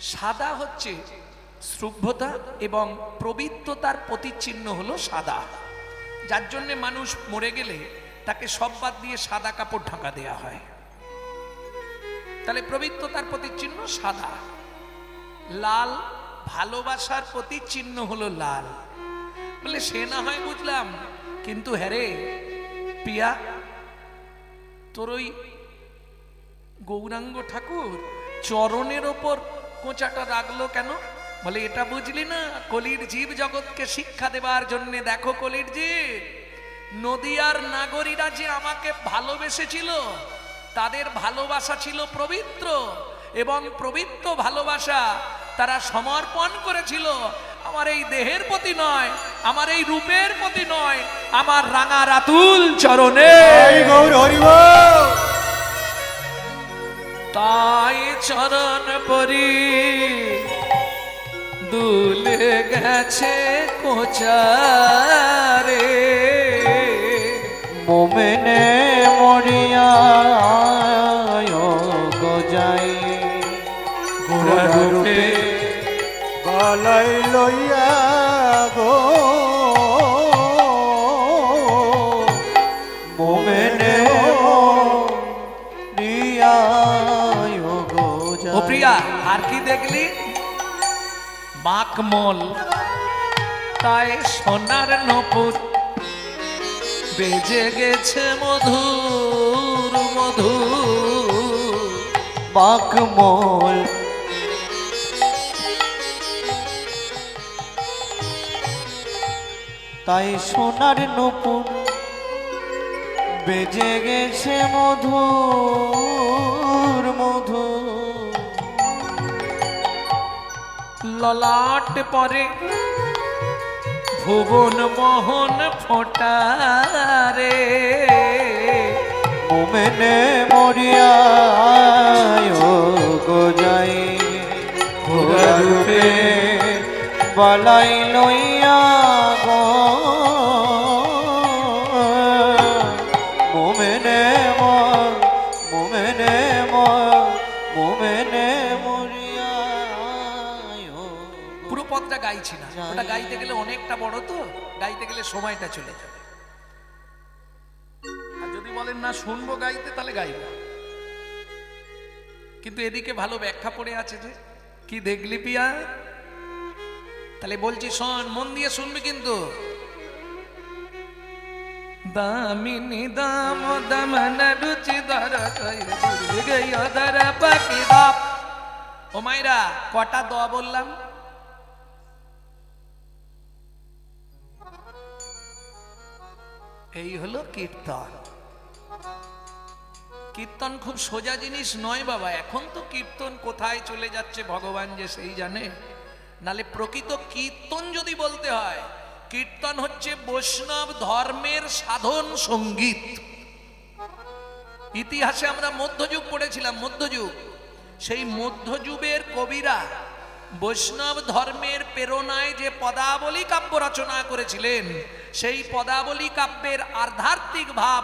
সাদা হচ্ছে শুভ্রতা এবং পবিত্রতার প্রতিচিহ্ন হলো সাদা, যার জন্যে মানুষ মরে গেলে তাকে সব বাদ দিয়ে সাদা কাপড় ঢাকা দেয়া হয়। তাহলে পবিত্রতার প্রতিচিহ্ন সাদা। লাল ভালোবাসার প্রতিচিহ্ন হলো লাল। বলে সে না হয় বুঝলাম, কিন্তু হ্যাঁ রে প্রিয়া, তোর ওই গৌরাঙ্গ ঠাকুর চরণের ওপর কোঁচাটা রাখলো কেন? বলে এটা বুঝলি না, কলির জীব জগৎকে শিক্ষা দেবার জন্য। দেখো কলির জীব, নদিয়ার নাগরীরা যে আমাকে ভালোবেসেছিল, তাদের ভালোবাসা ছিল পবিত্র, এবং পবিত্র ভালোবাসা তারা সমর্পণ করেছিল আমার এই দেহের প্রতি নয়, আমার এই রূপের প্রতি নয়, আমার রাঙা রাতুল চরণে। তাই চরণ পরি দুলে গেছে কোচারে, মোমেনে মরিয়া গজাই গোরা রূপে গলাই লইয়া গো, মোমেনে মরিয়া গজাই। ও প্রিয়া, আর কি দেখলি? মাকমল তাই সোনার নপুর বেজে গেছে মধুর মধুর। মাকমল তাই সোনার নূপুর বেজে গেছে মধুর মধুর। ললাট পরে ভুবন মোহন ফোটারে, মোমেনে মরিয়া গজাই গোরা রূপে বালাই লইয়া গো, মোমেনে মোমেনে মোমেনে মরিয়া। পুরো পদটা গাইছি না, ওটা গাইতে গেলে অনেকটা বড়, তো গাইতে গেলে সময়টা চলে যাবে। আর যদি বলেন না শুনবো গাইতে, তাহলে গাইব। কিন্তু এদিকে ভালো ব্যাখ্যা পড়ে আছে যে কি দেখলি পিয়া, তাহলে বলছি শোন, মন দিয়ে শুনবি কিন্তু। দামিনী দাম দামন রুচি দর দর পাখি দাপ। ও মাইরা, কটা দ বললাম? এই হলো কীর্তন। কীর্তন খুব সোজা জিনিস নয় বাবা। এখন তো কীর্তন কোথায় চলে যাচ্ছে ভগবান যে সেই জানে। নালে প্রকৃত কীর্তন যদি বলতে হয়, কীর্তন হচ্ছে বৈষ্ণব ধর্মের সাধন সঙ্গীত। ইতিহাসে আমরা মধ্যযুগ পড়েছিলাম, মধ্যযুগ। সেই মধ্যযুগের কবিরা বৈষ্ণব ধর্মের প্রেরণায় যে পদাবলী কাব্য রচনা করেছিলেন, সেই পদাবলী কাব্যের আধ্যাত্মিক ভাব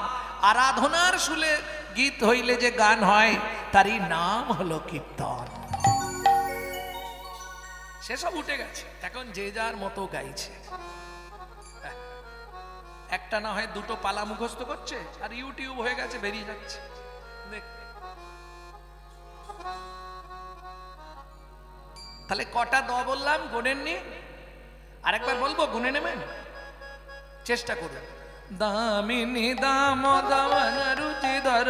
আরাধনার সুরে গীত হইলে যে গান হয়, তারই নাম হলো কীর্তন। সেসব উঠে গেছে, এখন যে যার মতো গাইছে। একটা না হয় দুটো পালা মুখস্থ করছে, আর ইউটিউব হয়ে গেছে, বেরিয়ে যাচ্ছে। তাহলে কটা দ বললাম গোনেননি? আরেকবার বলবো, গুনে নেবেন, চেষ্টা করুন। দামিনী দাম দামন রুচি দর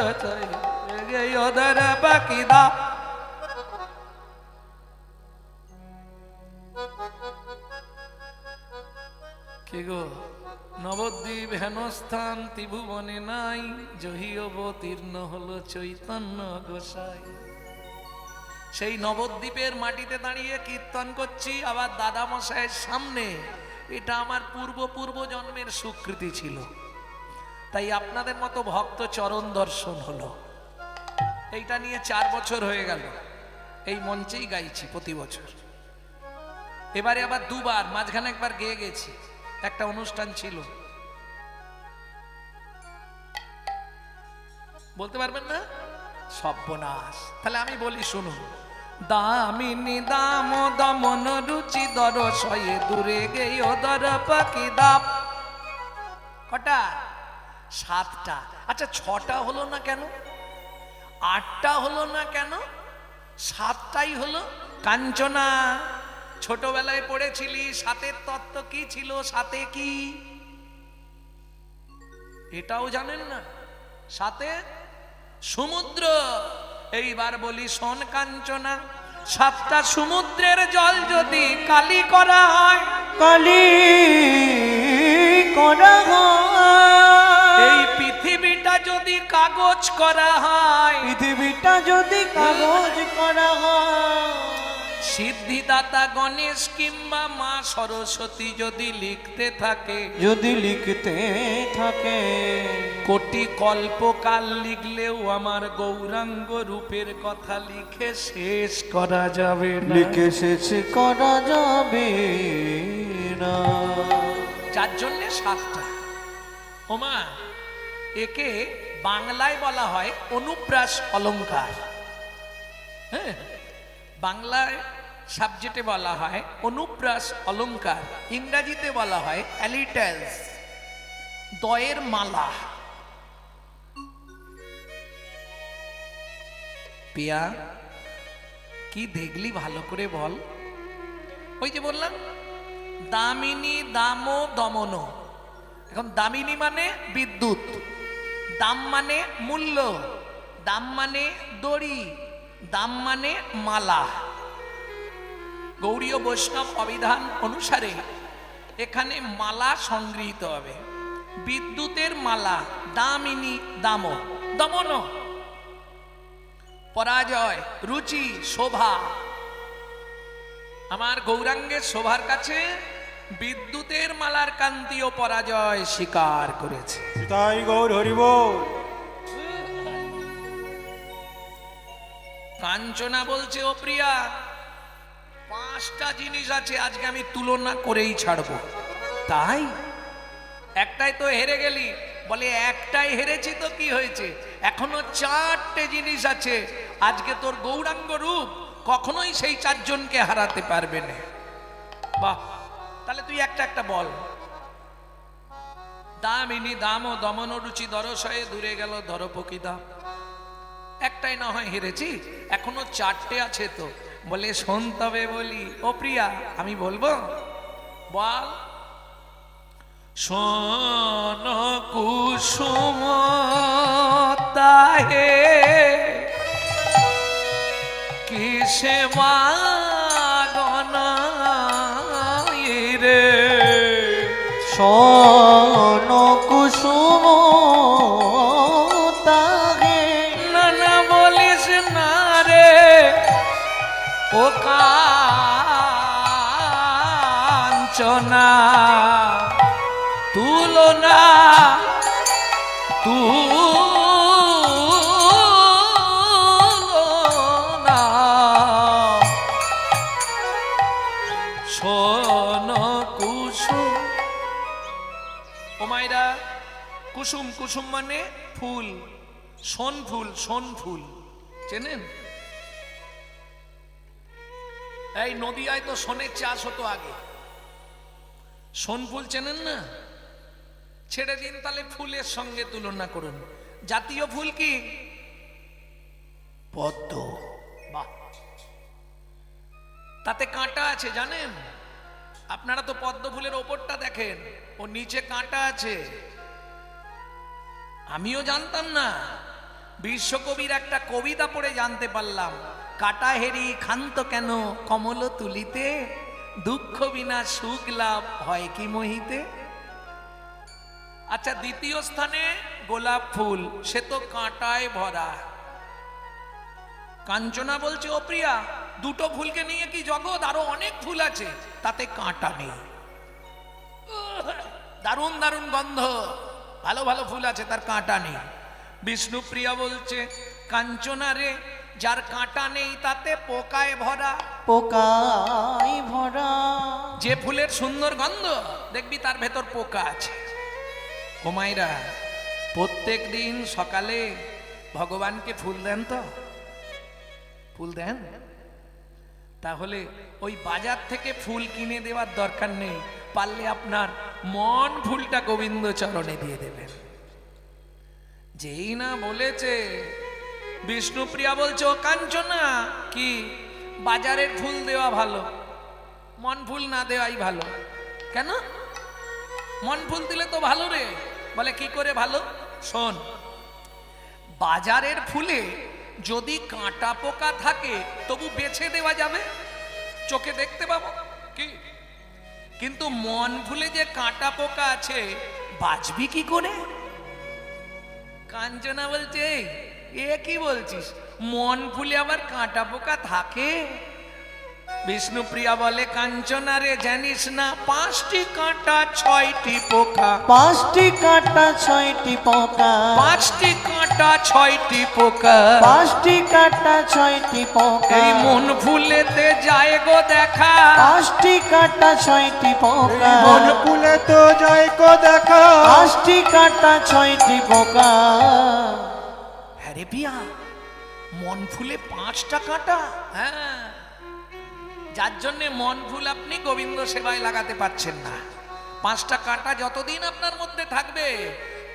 দর বাকি দা। কি গো, নবদ্বীপ হেনস্থান ত্রিভুবনে নাই, জহি অবতীর্ণ হলো চৈতন্য গোসাই। সেই নবদ্বীপের মাটিতে দাঁড়িয়ে কীর্তন করছি, আবার দাদা মশাইয়ের সামনে। এটা আমার পূর্ব জন্মের স্বীকৃতি ছিল, তাই আপনাদের মতো ভক্ত চরণ দর্শন হলো। এইটা নিয়ে 4 বছর হয়ে গেল, এই মঞ্চেই গাইছি প্রতি বছর। এবারে আবার 2 বার, মাঝখানে একবার গেয়ে গেছি, একটা অনুষ্ঠান ছিল। বলতে পারবেন না? সর্বনাশ। তাহলে আমি বলি শুনুন। দামিনী দাম দমন রুচি দর সয়ে দূরে গেয় দর পাখি দাপ। কটা? 7টা। আচ্ছা 6টা হলো না কেন? 8টা হলো না কেন? 7টাই হলো। কাঞ্চনা, ছোটবেলায় পড়েছিলি সাতের তত্ত্ব কি ছিল? সাতে কি? এটাও জানেন না? সাথে সমুদ্র। এইবার বলি শোন কাঞ্চনা, 7টা সমুদ্রের জল যদি কালি করা হয়, কালি করা হয়, এই পৃথিবীটা যদি কাগজ করা হয়, পৃথিবীটা যদি কাগজ করা হয়, সিদ্ধিদাতা গণেশ কিংবা মা সরস্বতী যদি লিখতে থাকে, যদি লিখতে থাকে, কোটি কল্পকাল লিখলেও আমার গৌরাঙ্গ রূপের কথা লিখে শেষ করা যাবে না। লিখে শেষ করা যাবে না। যার জন্য 7টা। ওমা, একে বাংলায় বলা হয় অনুপ্রাস অলংকার। হ্যাঁ, বাংলায় সাবজেক্টে বলা হয় অনুপ্রাস অলংকার, ইংরাজিতে বলা হয় অ্যালিটেলস, দয়ের মালা। পিয়া, কি দেখলি ভালো করে বল। ওই যে বললাম দামিনী দাম দমন। এখন দামিনী মানে বিদ্যুৎ, দাম মানে মূল্য, দাম মানে দড়ি, দাম মানে মালা। গৌড়ীয় বৈষ্ণব অভিধান অনুসারে এখানে মালা সংগৃহীত হবে। বিদ্যুতের মালা, দামিনী দাম দমন। পরাজয়, রুচি, শোভা। আমার গৌরাঙ্গের শোভার কাছে বিদ্যুতের মালার কান্তিও পরাজয় স্বীকার করেছে। তাই গৌর হরিবোল। কাঞ্চনা বলছে, ও প্রিয়া, 5টা জিনিস আছে আজকে আমি তুলনা করেই ছাড়বো। তাই? একটাই তো হেরে গেলি। বলে একটাই হেরেছি তো কি হয়েছে, এখনো 4টে জিনিস আছে। আজকে তোর গৌরাঙ্গ রূপ কখনোই সেই 4 জনকে হারাতে পারবে না। বাহ, তাহলে তুই একটা একটা বল। দামিনী দাম দমন রুচি দরশয়ে দূরে গেল ধরপকি দাম। একটাই না হয় হেরেছি, এখনো 4টে আছে তো। বলে শোন তবে বলি। ও প্রিয়া, আমি বলবো, বল। শোন কুসুম তাহে কিসে মাগনাই রে, শোন কুসুম তাহে। না না বলিস না রে ও কাঞ্চনা, তুলনা তুলনা। শোন কুসুম। ও মাইরা, কুসুম, কুসুম মানে ফুল, সোন ফুল, সোন ফুল চেনেন? এই নদিয়ায় তো সোনের চাষ হতো আগে। সোন ফুল চেনেন না? ছেড়ে দিন তাহলে ফুলের সঙ্গে তুলনা করুন। জাতীয় ফুল কি? পদ্ম। বাহ, তাতে কাঁটা আছে জানেন? আপনারা তো পদ্ম ফুলের ওপরটা দেখেন, ও নিচে কাঁটা আছে। আমিও জানতাম না, বিশ্বকবির একটা কবিতা পড়ে জানতে পারলাম। কাটা হেরি ক্ষান্ত কেন কমল তুলিতে, দুঃখ বিনা সুখ লাভ হয় কি মোহিতে। আচ্ছা, দ্বিতীয় স্থানে গোলাপ ফুল, সে তো কাঁটায় ভরা। কাঞ্চনা বলছে, ও প্রিয়া, 2টো ফুলকে নিয়ে কি জগৎ, আরো অনেক ফুল আছে, তাতে কাঁটা নেই। দারুণ দারুণ গন্ধ, ভালো ভালো ফুল আছে, তার কাঁটা নেই। বিষ্ণুপ্রিয়া বলছে, কাঞ্চনা রে, যার কাঁটা নেই তাতে পোকায় ভরা। পোকায় ভরা। যে ফুলের সুন্দর গন্ধ দেখবি তার ভেতর পোকা আছে। ও মাইরা, প্রত্যেক দিন সকালে ভগবানকে ফুল দেন তো? ফুল দেন? তাহলে ওই বাজার থেকে ফুল কিনে দেওয়ার দরকার নেই, পারলে আপনার মন ফুলটা গোবিন্দ চরণে দিয়ে দেবেন। যেই না বলেছে বিষ্ণুপ্রিয়া বলছে, ও কাঞ্চনা, কি বাজারের ফুল দেওয়া ভালো, মন ফুল না দেওয়াই ভালো? কেন? মন ফুল দিলে তো ভালো রে। বলে কি করে ভালো? শোন, বাজারের ফুলে যদি কাঁটা পোকা থাকে তবু বেছে দেওয়া যাবে, চোখে দেখতে পাবো কি, কিন্তু মন ফুলে যে কাঁটা পোকা আছে বাঁচবি কি করে? কাঞ্চনা বলছে, এ কি বলছিস, মন ফুলে আবার কাঁটা পোকা থাকে? বিষ্ণুপ্রিয়া বলে, কাঞ্চনা রে, জানিস না 5টি কাঁটা 6টি পোকা, 5টি কাঁটা 6টি পোকা, 5টি কাঁটা 6টি পোকা, 5টি কাঁটা 6টি পোকা, এই মন ফুলেতে যায় গো দেখা। 5টি কাঁটা 6টি পোকা, মন ফুলে তো যায় কো দেখা। 5টি কাঁটা 6টি পোকা। হ্যাঁ রে পিয়া, মন ফুলে 5টা কাঁটা। হ্যাঁ, যার জন্য মন ফুল আপনি গোবিন্দ সেবায় লাগাতে পারছেন না। 5টা কাঁটা যতদিন আপনার মধ্যে থাকবে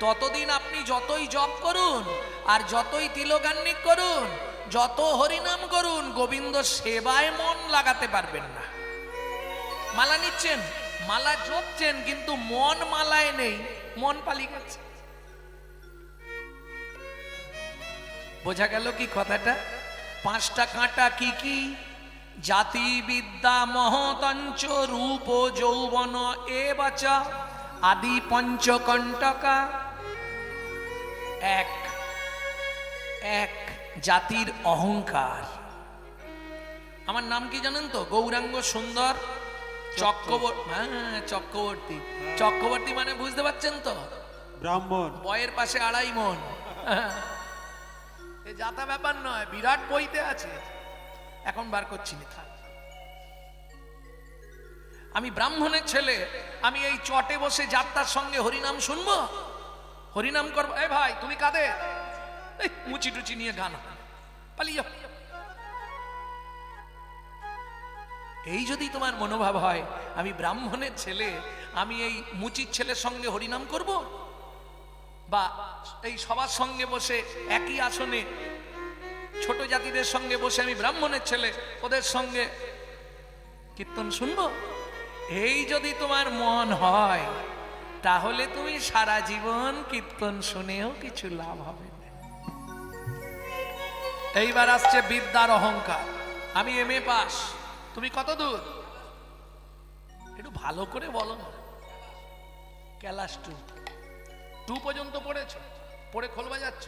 ততদিন আপনি যতই জপ করুন আর যতই তিলগান্নিক করুন, যত হরিনাম করুন, গোবিন্দ সেবায় মন লাগাতে পারবেন না। মালা নিচ্ছেন, মালা জপছেন, কিন্তু মন মালায় নেই, মন পালিয়ে গেছে। বোঝা গেল কি কথাটা? 5টা কাঁটা কি কি? জাতি বিদ্যা মহতঞ্চ রূপ যৌবন এ বাচা আদি পঞ্চকণ্টকা। এক এক জাতির অহংকার। আমার নাম কি জানেন তো? গৌরাঙ্গ সুন্দর চক্রবর্তী। হ্যাঁ, চক্রবর্তী। চক্রবর্তী মানে বুঝতে পারছেন তো? ব্রাহ্মণ। বয়ের পাশে 2.5 মণ। এ যাতা ব্যাপার নয়, বিরাট বইতে আছে, এখন বার করছি না, থাক। আমি ব্রাহ্মণের ছেলে, আমি এই চটে বসে যাত্রার সঙ্গে হরিনাম শুনবো, হরিনাম করবো? এ ভাই, তুমি কাঁদে মুচি টুচি নিয়ে গান পালিয়ে যাও। এই যদি তোমার মনোভাব হয়, আমি ব্রাহ্মণের ছেলে, আমি এই মুচির ছেলের সঙ্গে হরিনাম করব, বা এই সবার সঙ্গে বসে একই আসনে ছোট জাতিদের সঙ্গে বসে আমি ব্রাহ্মণের ছেলে ওদের সঙ্গে কীর্তন শুনবো, এই যদি তোমার মন হয়, তাহলে তুমি সারা জীবন কীর্তন শুনেও কিছু লাভ হবে না। এইবার আসছে বিদ্যার অহংকার। আমি MA পাস, তুমি কত দূর? একটু ভালো করে বলো না। ক্লাস 2 পর্যন্ত পড়েছ, পড়ে খোলবা যাচ্ছ।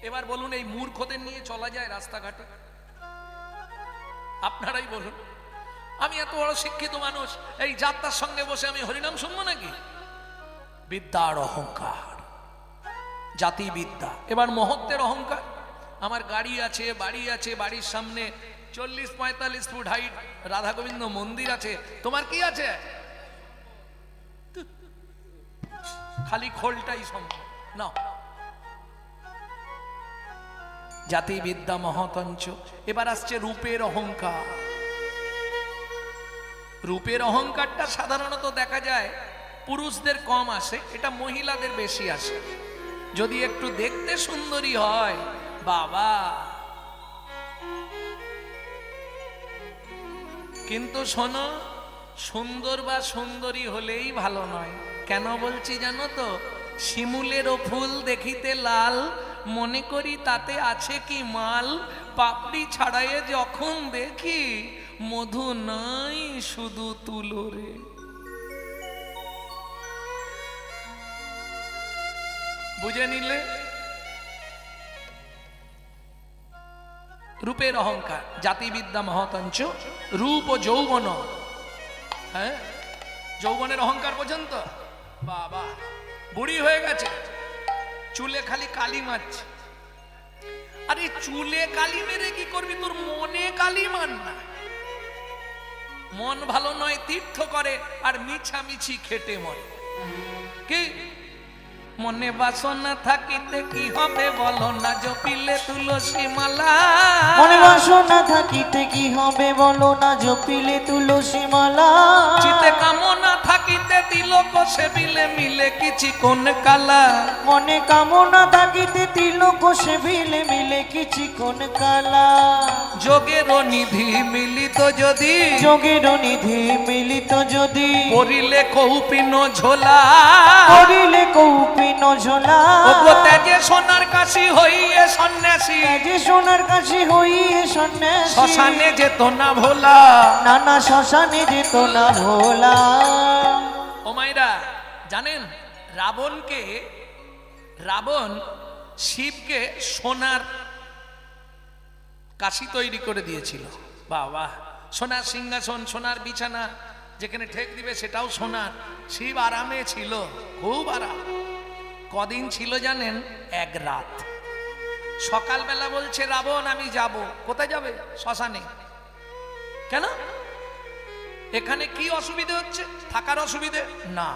এবার বলুন, এই মূর্খদের নিয়ে চলা যায় রাস্তাঘাটে? আপনারাই বলুন। আমি এত বড় শিক্ষিত মানুষ, এই যাত্রার সঙ্গে বসে আমি হরিনাম শুনবো নাকি? বিদ্যার অহংকার, জাতি বিদ্যা। এবার মহত্বের অহংকার। আমার গাড়ি আছে, বাড়ি আছে, বাড়ির সামনে 40-45 ফুট হাইট রাধা গোবিন্দ মন্দির আছে, তোমার কি আছে? খালি খোলটাই সম্ভব না। জাতি বিদ্যা মহতঞ্চ। এবার আসছে রূপের অহংকার। রূপের অহংকারটা সাধারণত দেখা যায় পুরুষদের কম আসে, এটা মহিলাদের বেশি আসে। যদি একটু দেখতে সুন্দরী হয়, বাবা, কিন্তু শোনো, সুন্দর বা সুন্দরী হলেই ভালো নয়। কেন বলছি জানো তো? শিমুলেরও ফুল দেখিতে লাল, মনে করি তাতে আছে কি মাল, পাপড়ি ছাড়াইয়ে যখন দেখি মধু নাই শুধু তুলো রে। বুঝে নিলে? রূপের অহংকার, জাতিবিদ্যা মহতঞ্চ রূপ ও যৌবন। হ্যাঁ, যৌবনের অহংকার পর্যন্ত। বাবা, বুড়ি হয়ে গেছে, চুলে খালি কালি মারছে। আরে চুলে কালি মেরে কি করবি? তোর মনে কালি মান না। মন ভালো নয়, তীর্থ করে আর মিছামিছি খেটে মরে। কি মনে বাসনা থাকিতে কি হবে বলো না, জপিলে তুলসী মালা। মনে বাসনা থাকিতে কি হবে বলো না, জপিলে তুলসী মালা। চিতে কামনা থাকিতে তিলক সেবিলে মিলে কিছি কোন কালা। মনে কামনা থাকিতে তিলক সেবিলে মিলে কিছি কোন কালা। যোগের নিধি মিলিত যদি, যোগের নিধি মিলিত যদি, পরিলে কৌপিন ঝোলা। করিলে কৌপিন ঝোলা। ওগো ত্যাজে সোনার কাশি হইয়ে সন্ন্যাসী, যে সোনার কাছে হইয়ে সন্ন্যাসী, শ্মশানে যেত না ভোলা। নানা শ্মশানে যেত না ভোলা। ও মাইরা জানেন, রাবণ শিবকে সোনার কাশি তৈরি করে দিয়েছিল। বাবা, সোনার সিংহাসন, সোনার বিছানা, যেখানে ঠেক দিবে সেটাও সোনার। শিব আরামে ছিল, খুব আরাম। কদিন ছিল জানেন? এক রাত। সকালবেলা বলছে রাবণ আমি যাব। কোথায় যাবে? শ্মশানে। কেন? এখানে কি অসুবিধে হচ্ছে? থাকার অসুবিধে না,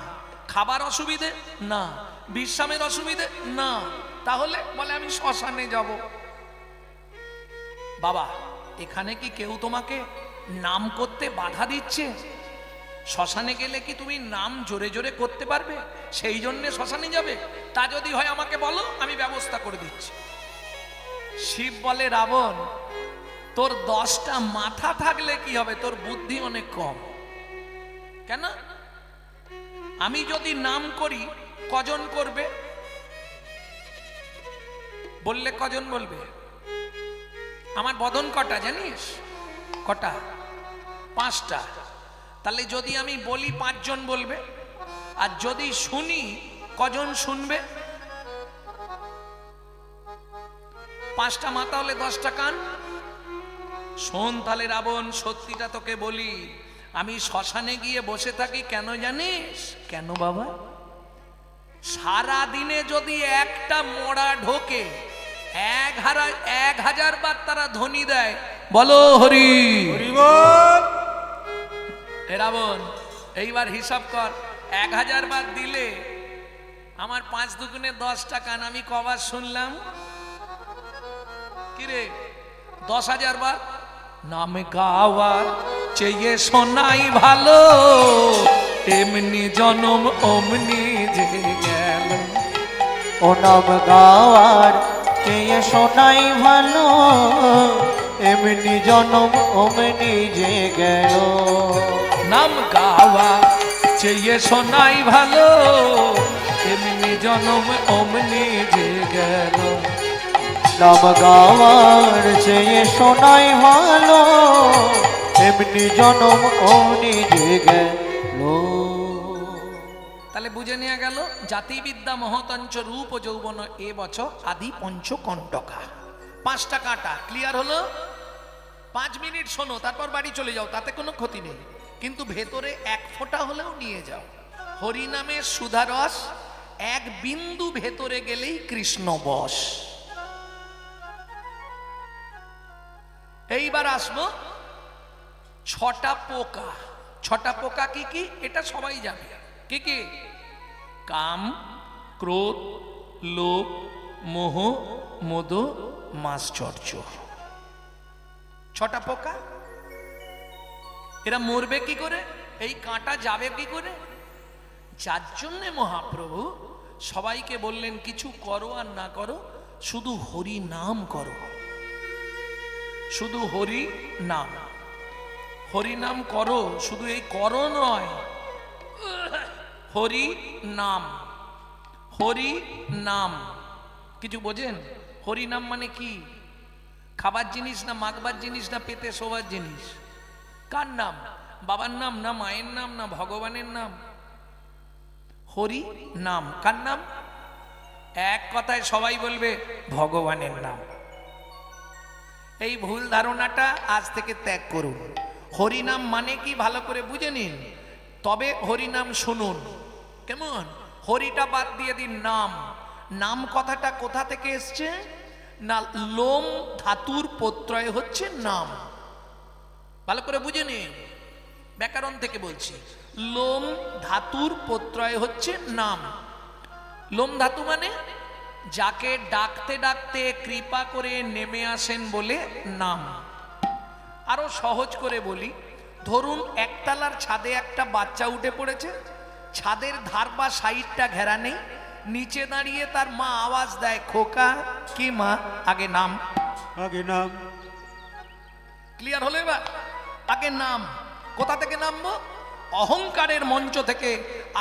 খাবার অসুবিধে না, বিশ্রামের অসুবিধে না। তাহলে বলে আমি শ্মশানে যাব। বাবা, এখানে কি কেউ তোমাকে নাম করতে বাধা দিচ্ছে? শ্মশানে গেলে কি তুমি নাম জোরে জোরে করতে পারবে? সেই জন্য শ্মশানে যাবে? তা যদি হয় আমাকে বলো, আমি ব্যবস্থা করে দিচ্ছি। শিব বলে রাবণ, তোর 10টা মাথা থাকলে কি হবে? তোর বুদ্ধি অনেক কম। কেন? আমি যদি নাম করি কজন করবে? বললে কজন বলবে? আমার বদন কটা জানিস? কটা? 5টা। তাহলে যদি আমি বলি 5 জন বলবে, আর যদি শুনি কজন শুনবে? 5টা মাথা হলে 10টা কান। শোন তাহলে রাবণ, সত্যিটা তোকে বলি, আমি শ্মশানে গিয়ে বসে থাকি কেন জানিস? কেন বাবা? সারা দিনে যদি একটা মরা ঢোকে 1000 বার তারা ধ্বনি দেয়, বলো হরি হরি বল। এ রাবণ, এইবার হিসাব কর, 1000 বার দিলে আমার 5 দুগুণে 10টা কান, আমি কবার শুনলাম? কিরে, 10,000 বার। নাম গাওয়ার চেয়ে শোনাই ভালো, এমনি জনম অমনি যে গেল। ও নাম গাওয়ার চেয়ে শোনাই ভালো, এমনি জনম অমনি যে গেল। নাম গাওয়া চেয়ে শোনাই ভালো, এমনি জনম অমনি যে গেল। নাম গাওয়ার চেয়ে শোনাই ভালো, এমনি জনম অমনি যে গেল। তাহলে বুঝে নেওয়া গেল, জাতিবিদ্যা মহতঞ্চ রূপ ও যৌবন এ বছর আদি পঞ্চকণ্টকা। 5টা কাঁটা ক্লিয়ার হলো? 5 মিনিট শোনো, তারপর বাড়ি চলে যাও, তাতে কোনো ক্ষতি নেই। কিন্তু ভেতরে 1 ফোঁটা হলেও নিয়ে যাও। হরিনামের সুধারস 1 বিন্দু ভেতরে গেলেই কৃষ্ণ বশ। এইবার আসবো 6টা পোকা। 6টা পোকা কি কি? এটা সবাই জানে। কি কি? কাম, ক্রোধ, লোভ, মোহ, মদ, মাশ্চর্য। 6টা পোকা। এরা মরবে কি করে? এই কাঁটা যাবে কি করে? যার জন্যে মহাপ্রভু সবাইকে বললেন, কিছু করো আর না করো, শুধু হরি নাম করো। শুধু হরি নাম, হরি নাম করো। শুধু এই করো নয়, হরি নাম, হরি নাম। কিছু বোঝেন? হরি নাম মানে কি? খাবার জিনিস না, মাখবার জিনিস না, পেতে শোবার জিনিস? কার নাম? বাবার নাম না, মায়ের নাম না, ভগবানের নাম? হরি নাম। কার নাম? এক কথায় সবাই বলবে ভগবানের নাম। এই ভুল ধারণাটা আজ থেকে ত্যাগ করুন। হরিনাম মানে কি ভালো করে বুঝে নিন, তবে হরিনাম শুনুন। কেমন? হরিটা বাদ দিয়ে দিন, নাম। নাম কথাটা কোথা থেকে এসছে? না, লোম ধাতুর প্রত্যয় হচ্ছে নাম। ভালো করে বুঝে নিন, ব্যাকরণ থেকে বলছি। লোম ধাতুর প্রত্যয় হচ্ছে নাম। লোম ধাতু মানে যাকে ডাকতে ডাকতে কৃপা করে নেমে আসেন বলে নাম। আরো সহজ করে বলি, ধরুন একতলার ছাদে একটা বাচ্চা উঠে পড়েছে, ছাদের ধার বা সাইডটা ঘেরা নেই, নিচে দাঁড়িয়ে তার মা আওয়াজ দেয়, খোকা কি মা, আগে নাম। আগে নাম। ক্লিয়ার হলো এবার? আগে নাম। কোথা থেকে নামবো? অহংকারের মঞ্চ থেকে,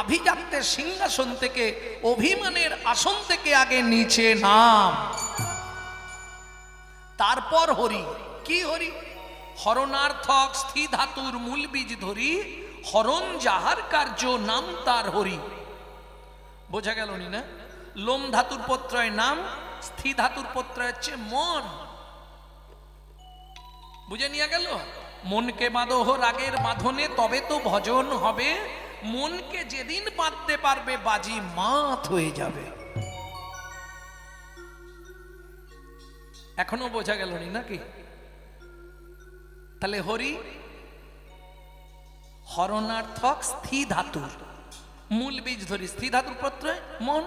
আভিজাত্যের সিংহাসন থেকে, অভিমানের আসন থেকে আগে নিচে নাম, তারপর হরি। কি হরি? হরণার্থক স্থি ধাতুর মূল বীজ ধরি, হরণ যাহার কার্য নাম তার হরি। বোঝা গেল নি না? লোম ধাতুর প্রত্যয় নাম, স্থি ধাতুর প্রত্যয় হচ্ছে মন। বুঝে নিয়ে গেল? মনকে বাঁধো রাগের বাঁধনে, তবে তো ভজন হবে। মনকে যেদিন বাঁধতে পারবে বাজি মাত হয়ে যাবে। এখনো বোঝা গেল নি নাকি? তাহলে হরি হরণার্থক স্থি ধাতুর মূল বীজ ধরি, স্থি ধাতুর প্রত্যয় মন।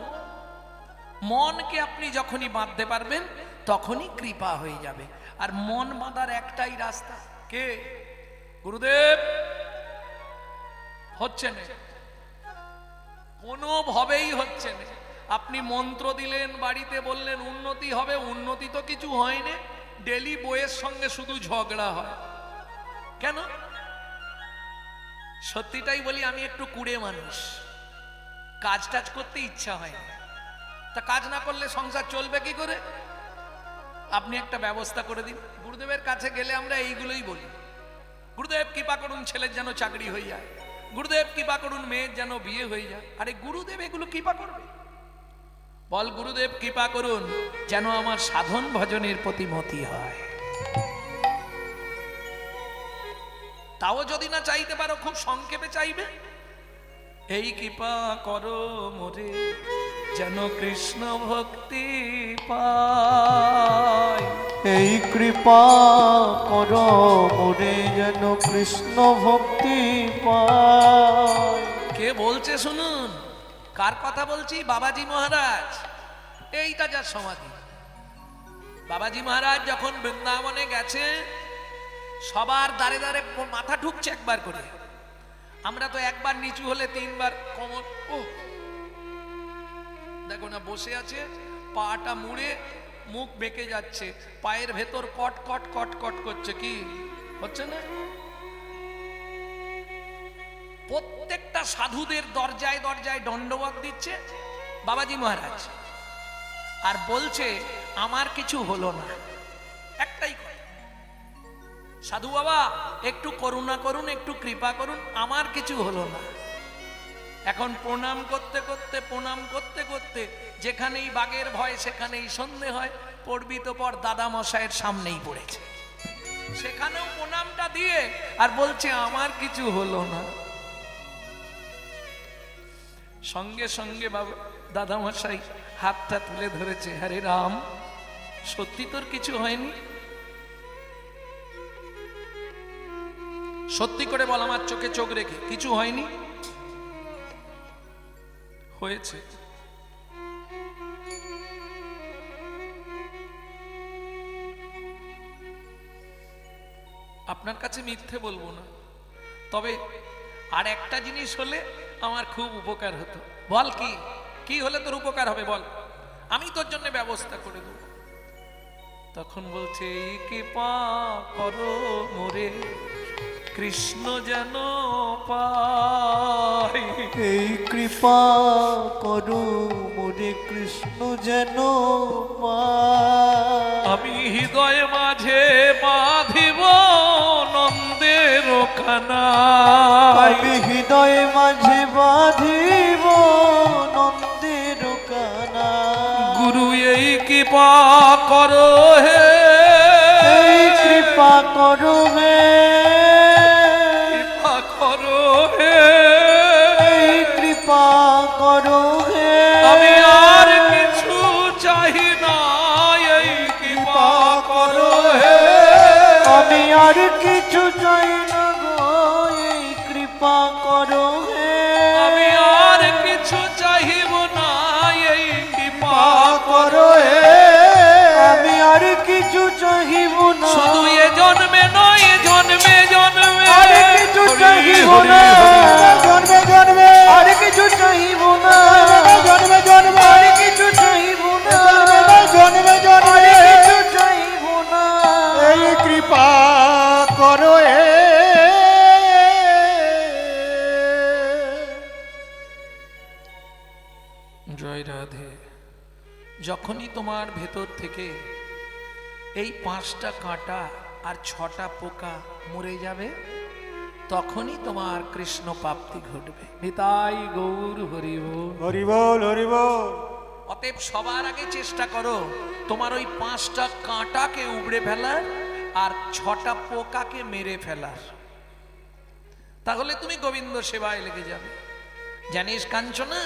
মনকে আপনি যখনই বাঁধতে পারবেন তখনই কৃপা হয়ে যাবে। আর মন বাঁধার একটাই রাস্তা, কে? গুরুদেব। হচ্ছে না, কোনোভাবেই হচ্ছে না। আপনি মন্ত্র দিলেন, বাড়িতে বললেন উন্নতি হবে, উন্নতি তো কিছু হয়নি। ডেলি বইয়ের সঙ্গে শুধু ঝগড়া হয়। কেন? সত্যিটাই বলি, আমি একটু কুড়ে মানুষ, কাজ টাজ করতে ইচ্ছা হয় না। তা কাজ না করলে সংসার চলবে কি করে? আপনি একটা ব্যবস্থা করে দিন। গুরুদেবের কাছে গেলে আমরা এইগুলোই বলি, গুরুদেব কৃপা করুন ছেলের যেন চাকরি হয়ে যায়, গুরুদেব কৃপা করুন মেয়ের যেন বিয়ে হয়ে যায়। আরে গুরুদেব এগুলো কৃপা করবে? বল গুরুদেব কৃপা করুন যেন আমার সাধন ভজনের প্রতিমতি হয়। তাও যদি না চাইতে পারো, খুব সংক্ষেপে চাইবে, এই কৃপা করো মোরে যেন কৃষ্ণ ভক্তি পাই। এই কৃপা করো মোরে যেন কৃষ্ণ ভক্তি পাই। কে বলছে শুনুন? কার কথা বলছি? বাবাজি মহারাজ। এইটা যার সমাধি। বাবাজি মহারাজ যখন বৃন্দাবনে গেছে, সবার দাঁড়ে দাঁড়ে মাথা ঠুকছে একবার করে। আমরা তো একবার নিচু হলে তিনবার কোমর। ও দেখো না, বসে আছে, পাটা মুড়ে, মুখ বেঁকে যাচ্ছে, পায়ের ভেতর কট কট কট কট করছে। কি হচ্ছে না? প্রত্যেকটা সাধুদের দরজায় দরজায় দণ্ডবত দিচ্ছে বাবাজি মহারাজ, আর বলছে আমার কিছু হলো না। একটাই কথা, সাধু বাবা একটু করুণা করুন, একটু কৃপা করুন, আমার কিছু হলো না। এখন প্রণাম করতে করতে প্রণাম করতে করতে যেখানেই বাঘের ভয় সেখানেই সন্ধে হয়। পড়বি তো পর, দাদা মশাইয়ের সামনেই পড়েছে, সেখানেও প্রণামটা দিয়ে আর বলছে আমার কিছু হলো না। সঙ্গে সঙ্গে বাবা দাদা মশাই হাতটা তুলে ধরেছে, হরে রাম, সত্যি তোর কিছু হয়নি? সত্যি করে বল, আমার চোখে চোখ রেখে, কিছু হয়নি? হয়েছে। আপনার কাছে মিথ্যে বলবো না, তবে আর একটা জিনিস হলে আমার খুব উপকার হতো। বল কি? কি হলে তোর উপকার হবে বল, আমি তোর জন্য ব্যবস্থা করে দেব। তখন বলছে, এই কৃপা করো মোরে কৃষ্ণ যেন পাই। এই কৃপা করো মোরে কৃষ্ণ যেন পাই। আমি হৃদয় মাঝে বাঁধিব নন্দের খানা। আমি হৃদয় মাঝে বাঁধিব নন্দের কানা। গুরু এই কৃপা করো হে, এই কৃপা করো হে, কৃপা করো হে, এই কৃপা করো হে। আমি আর কিছু চাহি না, এই কৃপা করো হে। আমি আর কিছু চাই না গো, এই কৃপা করো হে। আমি আর কিছু চাহিব না, এই জন্মে আরে কিছু চাহিব না জন্মে জন্মে আরে কিছু চাহিব না জন্মে জন্মে আরে কিছু চাহিব না জন্মে জন্মে আরে কিছু চাহিব না এই কৃপা করো জয় রাধে। যখনই তোমার ভেতর থেকে এই 5টা কাঁটা আর 6টা পোকা মরে যাবে, তখনই তোমার কৃষ্ণ প্রাপ্তি ঘটবে। নিতাই গৌর হরি বল। হরি বল হরি বল। অতএব সবার আগে চেষ্টা করো তোমার ওই 5টা কাঁটাকে উবড়ে ফেলার আর 6টা পোকাকে মেরে ফেলার, তাহলে তুমি গোবিন্দ সেবায় লেগে যাবে। জানিস কাঞ্চনা,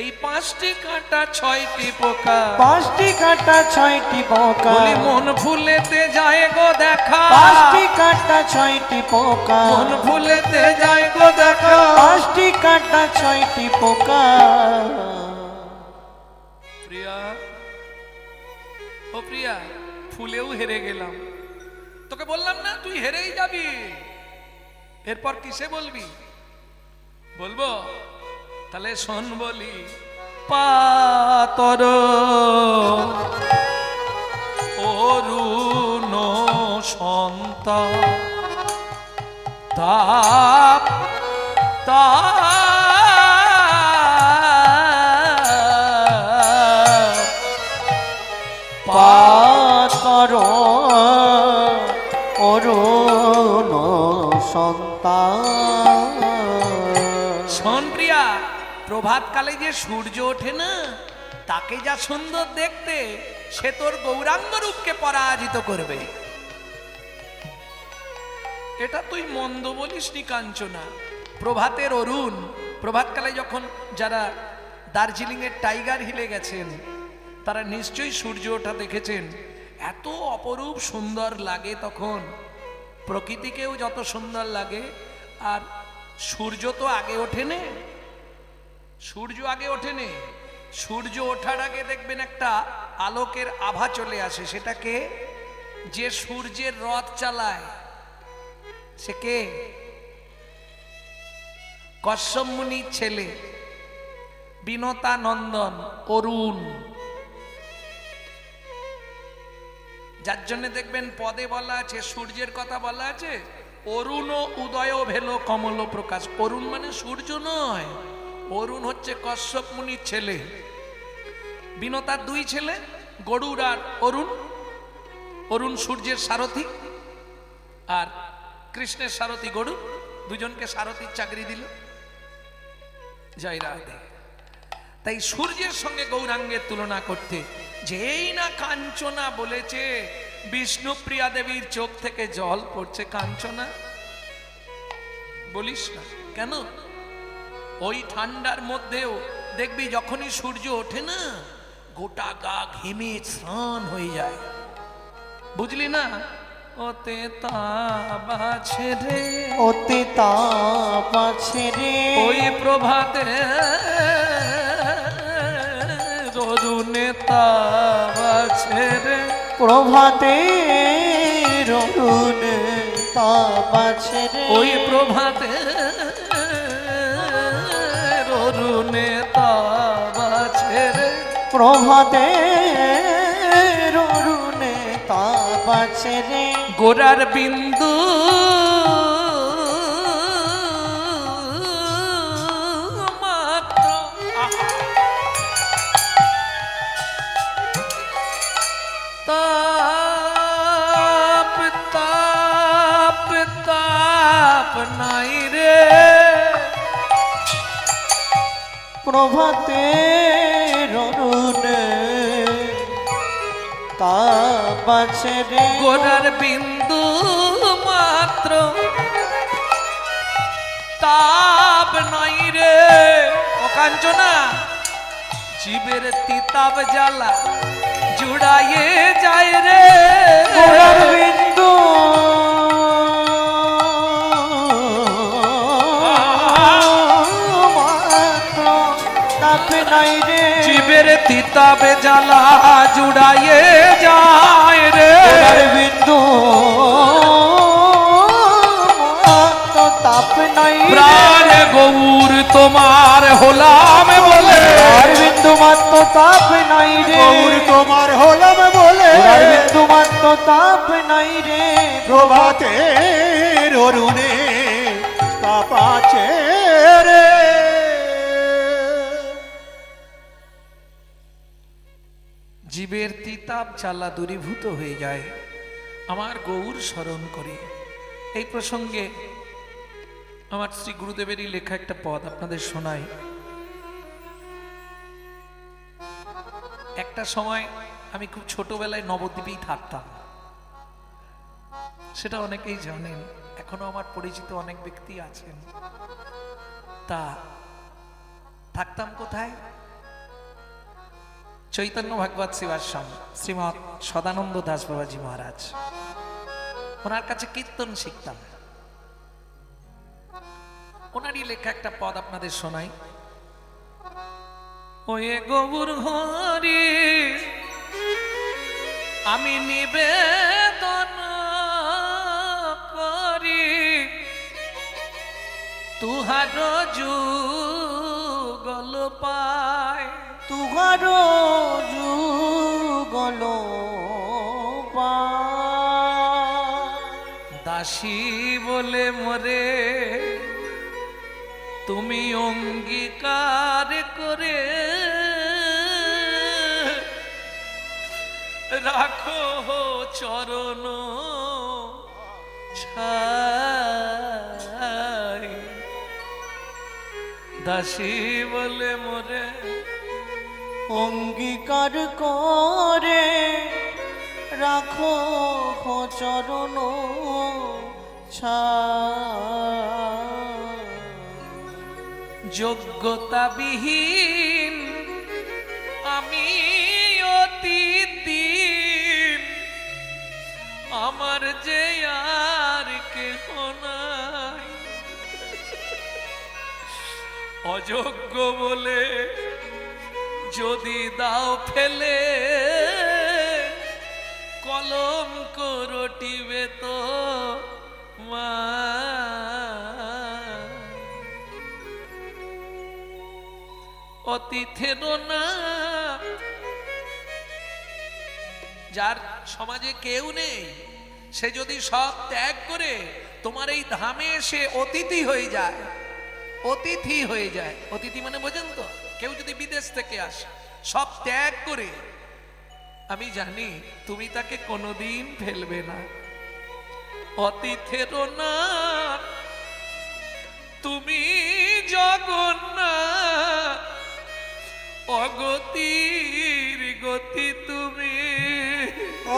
এই 5টি কাঁটা 6টি পোকা, 5টি কাঁটা 6টি পোকা বলি মন ভুলেতে যায় গো দেখা, 5টি কাঁটা 6টি পোকা মন ভুলেতে যায় গো দেখা। 5টি কাঁটা 6টি পোকা প্রিয়া, ও প্রিয়া, ফুলেও হেরে গেলাম। তোকে বললাম না তুই হেরেই যাবি, এরপর কিসে বলবি? বলবো? তাহলে শোন বলি। পাতর অরুণ সন্তান তাপ পাতর অরুণ সন্তান। শোন প্রিয়া, প্রভাতকালে যে সূর্য ওঠে না, তাকে যা সুন্দর দেখতে, সে তোর গৌরাঙ্গ রূপকে পরাজিত করবে। এটা তুই মন্দ বলিসনি কাঞ্চনা। প্রভাতের অরুণ, প্রভাতকালে যখন যারা দার্জিলিং এর টাইগার হিলে গেছেন, তারা নিশ্চয়ই সূর্য ওঠা দেখেছেন। এত অপরূপ সুন্দর লাগে তখন, প্রকৃতিকেও যত সুন্দর লাগে। আর সূর্য তো আগে ওঠেনে, সূর্য আগে ওঠেনে। সূর্য ওঠার আগে দেখবেন একটা আলোকের আভা চলে আসে। সেটাকে যে সূর্যের রথ চালায়, সে কে? কশ্যপ মুনির ছেলে বিনতা নন্দন অরুণ, যার জন্য দেখবেন পদে বলা আছে, সূর্যের কথা বলা আছে, অরুণ উদয় ভেল কমল প্রকাশ। অরুণ মানে সূর্য নয়, অরুণ হচ্ছে কশ্যপ মুনির ছেলে। বিনতার 2 ছেলে, গরুড় আর অরুণ। অরুণ সূর্যের সারথি আর কৃষ্ণের সারথি গরুড়, দুজনকে সারথির চাকরি দিল। জয় রাধে। তাই সূর্যের সঙ্গে গৌরাঙ্গের তুলনা করতে, যেই না কাঞ্চনা বলেছে, বিষ্ণুপ্রিয়া দেবীর চোখ থেকে জল পড়ছে। কাঞ্চনা বলিস না কেন? ওই ঠান্ডার মধ্যেও দেখবি যখনই সূর্য ওঠে না, গোটা গা ঘেমে স্নান হয়ে যায়। বুঝলি না? ওতে তাপ আছে রে, ওতে তাপ আছে রে, ওই প্রভাতে অরুণে তাপ আছে রে, প্রভাতে অরুণ তাপ আছে রে, ওই প্রভাতে অরুণে তাপ আছে রে, প্রভাতে অরুণ তাপ আছে রে। গোরার বিন্দু মাত্র তাপ তাপ তাপ নাই রে, প্রভাতে অরুণ তাপ আছে রে। গোরার বিন্দু মাত্র তাপ নাই রে। ও কাঞ্চনা, জীবের তিতাব জ্বালা জুড়াইয়ে যায় রে, গোরার বিন্দু মাত্র তাপ নাই রে, জীবের তিতাবে জ্বালা জুড়াইয়ে যায় রে, গোরার বিন্দু গৌর তোমার হলাম বলে, আর বিন্দু মাত্র তাপ নাই রে, গৌর তোমার হলাম বলে, আর বিন্দু মাত্র তাপ নাই রে, প্রভাতের অরুণে তাপ আছে রে। জীবের তিতাব জ্বালা দূরীভূত হয়ে যায় আমার গৌর স্মরণ করে। এই প্রসঙ্গে আমার শ্রী গুরুদেবেরই লেখা একটা পদ আপনাদের শোনাই। একটা সময় আমি খুব ছোটবেলায় নবদ্বীপেই থাকতাম, সেটা অনেকেই জানেন, এখনো আমার পরিচিত অনেক ব্যক্তি আছেন। তা থাকতাম কোথায়? চৈতন্য ভাগবত সেবাশ্রম শ্রীমৎ সদানন্দ দাস বাবাজি মহারাজ, ওনার কাছে কীর্তন শিখতাম। ওনারই লেখা একটা পদ আপনাদের শোনাই। ওয়ে গৌর হরি আমি নিবেদন করি, তুহার যুগল পায়, তুহার যুগল দাসী বলে মরে তুমি অঙ্গীকার করে রাখো চরণ ছায়, দাসী বলে মরে অঙ্গীকার করে রাখো চরণ যোগ্যতাবিহীন আমি অতি দিন, আমার যে আর কেহ নাই, অযোগ্য বলে যদি দাও ফেলে কলঙ্ক রটিবে তো মা। অতিথের না যার সমাজে কেউ নেই, সে যদি সব ত্যাগ করে তোমার এই ধামে এসে অতিথি হয়ে যায়, অতিথি হয়ে যায়, অতিথি মানে বোঝেন তো, কেউ যদি বিদেশ থেকে আসে সব ত্যাগ করে, আমি জানি তুমি তাকে কোনোদিন ফেলবে না। অতিথের না তুমি জগন্নাথ, অগতির গতি তুমি,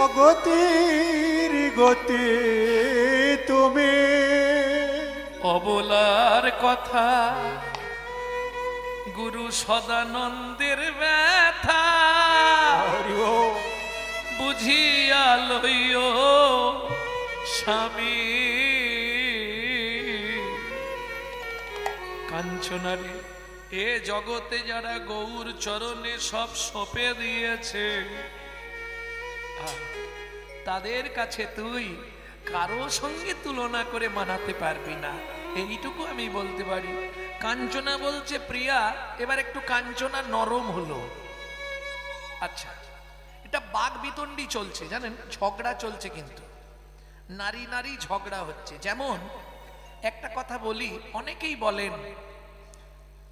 অগতির গতি তুমি, অবলার কথা গুরু সদানন্দের ব্যথা হরি বল। বুঝিয়া লইও স্বামী। কাঞ্চনারে এ জগতে যারা গৌর চরণে সব সঁপে দিয়েছে, তাদের কাছে তুই কারো সঙ্গে তুলনা করে মানাতে পারবি না, এইটুকু আমি বলতে পারি। কাঞ্চনা বলছে প্রিয়া, এবার একটু কাঞ্চনা নরম হলো। আচ্ছা, এটা বাগ বিতণ্ডি চলছে, জানেন, ঝগড়া চলছে, কিন্তু নারী নারী ঝগড়া হচ্ছে। যেমন একটা কথা বলি, অনেকেই বলেন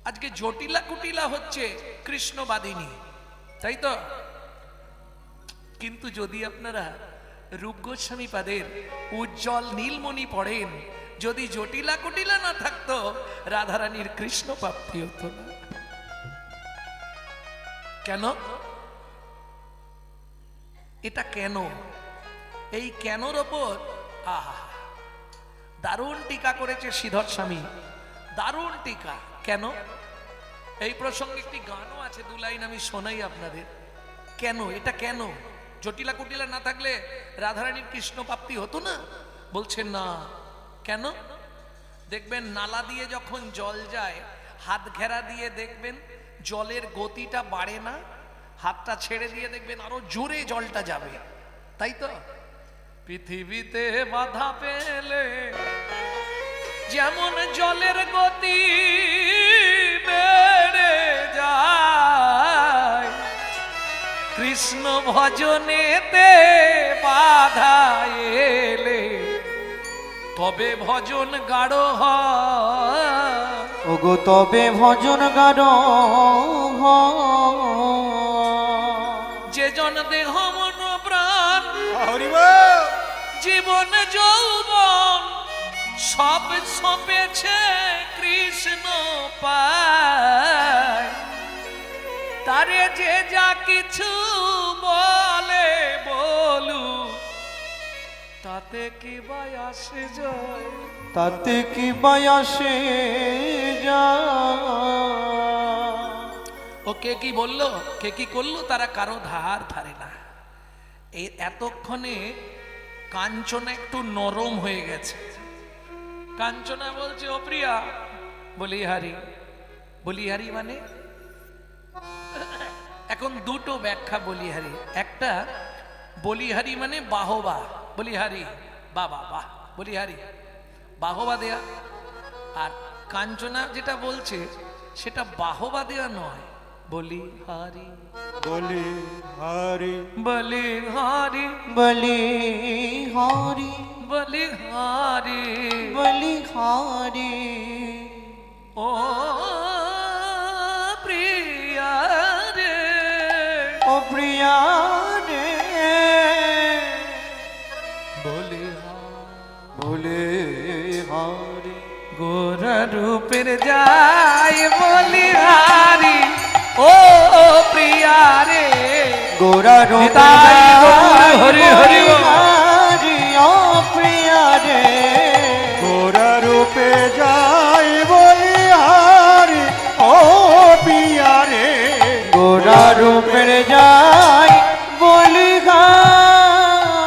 আজকে জটিলা কুটিলা হচ্ছে কৃষ্ণবাদিনী, তাই তো? কিন্তু যদি আপনারা রূপ গোস্বামী পাদের উজ্জ্বল নীলমণি পড়েন, যদি জটিলা কুটিলা না থাকতো রাধারানীর কৃষ্ণ প্রাপ্তি হতো না। কেন? এটা কেন? এই কেনর ওপর আহা দারুণ টিকা করেছে শ্রীধর স্বামী, দারুণ টিকা। কেন? এই প্রসঙ্গে একটি গানও আছে, দু লাইন আমি শোনাই আপনাদের। কেন এটা? কেন জটিলা কুটিলা না থাকলে রাধারানীর কৃষ্ণ প্রাপ্তি হতো না? বলছে না। কেন? দেখবেন নালা দিয়ে যখন জল যায়, হাত ঘেরা দিয়ে দেখবেন জলের গতিটা বাড়ে না, হাতটা ছেড়ে দিয়ে দেখবেন আরো জোরে জলটা যাবে, তাই তো? পৃথিবীতে বাধা পেলে যেমন জলের গতি বেড়ে যায়, কৃষ্ণ ভজনেতে বাধা এলে তবে ভজন গাঢ় হয়। ওগো তবে ভজন গাঢ় যে জন দেহ মন প্রাণ হরি বল। জীবন যৌবন সব সপেছে কৃষ্ণ পায়, তারে যে যা কিছু বলে বলু, তাতে কি বাই আসে যায়? তাতে কি বায়াসে ও কে কি বললো, কে কি করলো, তারা কারো ধার ধারে না। এই এতক্ষণে কাঞ্চনা একটু নরম হয়ে গেছে। কাঞ্চনা বলছে, ও প্রিয়া, বলিহারি। বলিহারি মানে এখন দুটো ব্যাখ্যা বলিহারি। একটা, বলিহারি মানে বাহবা, বলিহারি বাবা বাহ, বলিহারি বাহবা দেয়া। আর কাঞ্চনা যেটা বলছে সেটা বাহবা দেয়া নয়, বলিহারি বলি হরি বলিহারি বলি হরি বলিহারি। বলি হরি ও প্রিয়া রে, ও প্রিয়া রে বলে হরি গোরা রূপের যাই বলিহারি, ও প্রিয়া রে। গোরা নিতাই গৌর হরি হরি বল। হরি ও প্রিয়া রে গোরা রূপে যাই বলি হরি ও পিয়া রে। গোরা রূপের যাই বলি হরি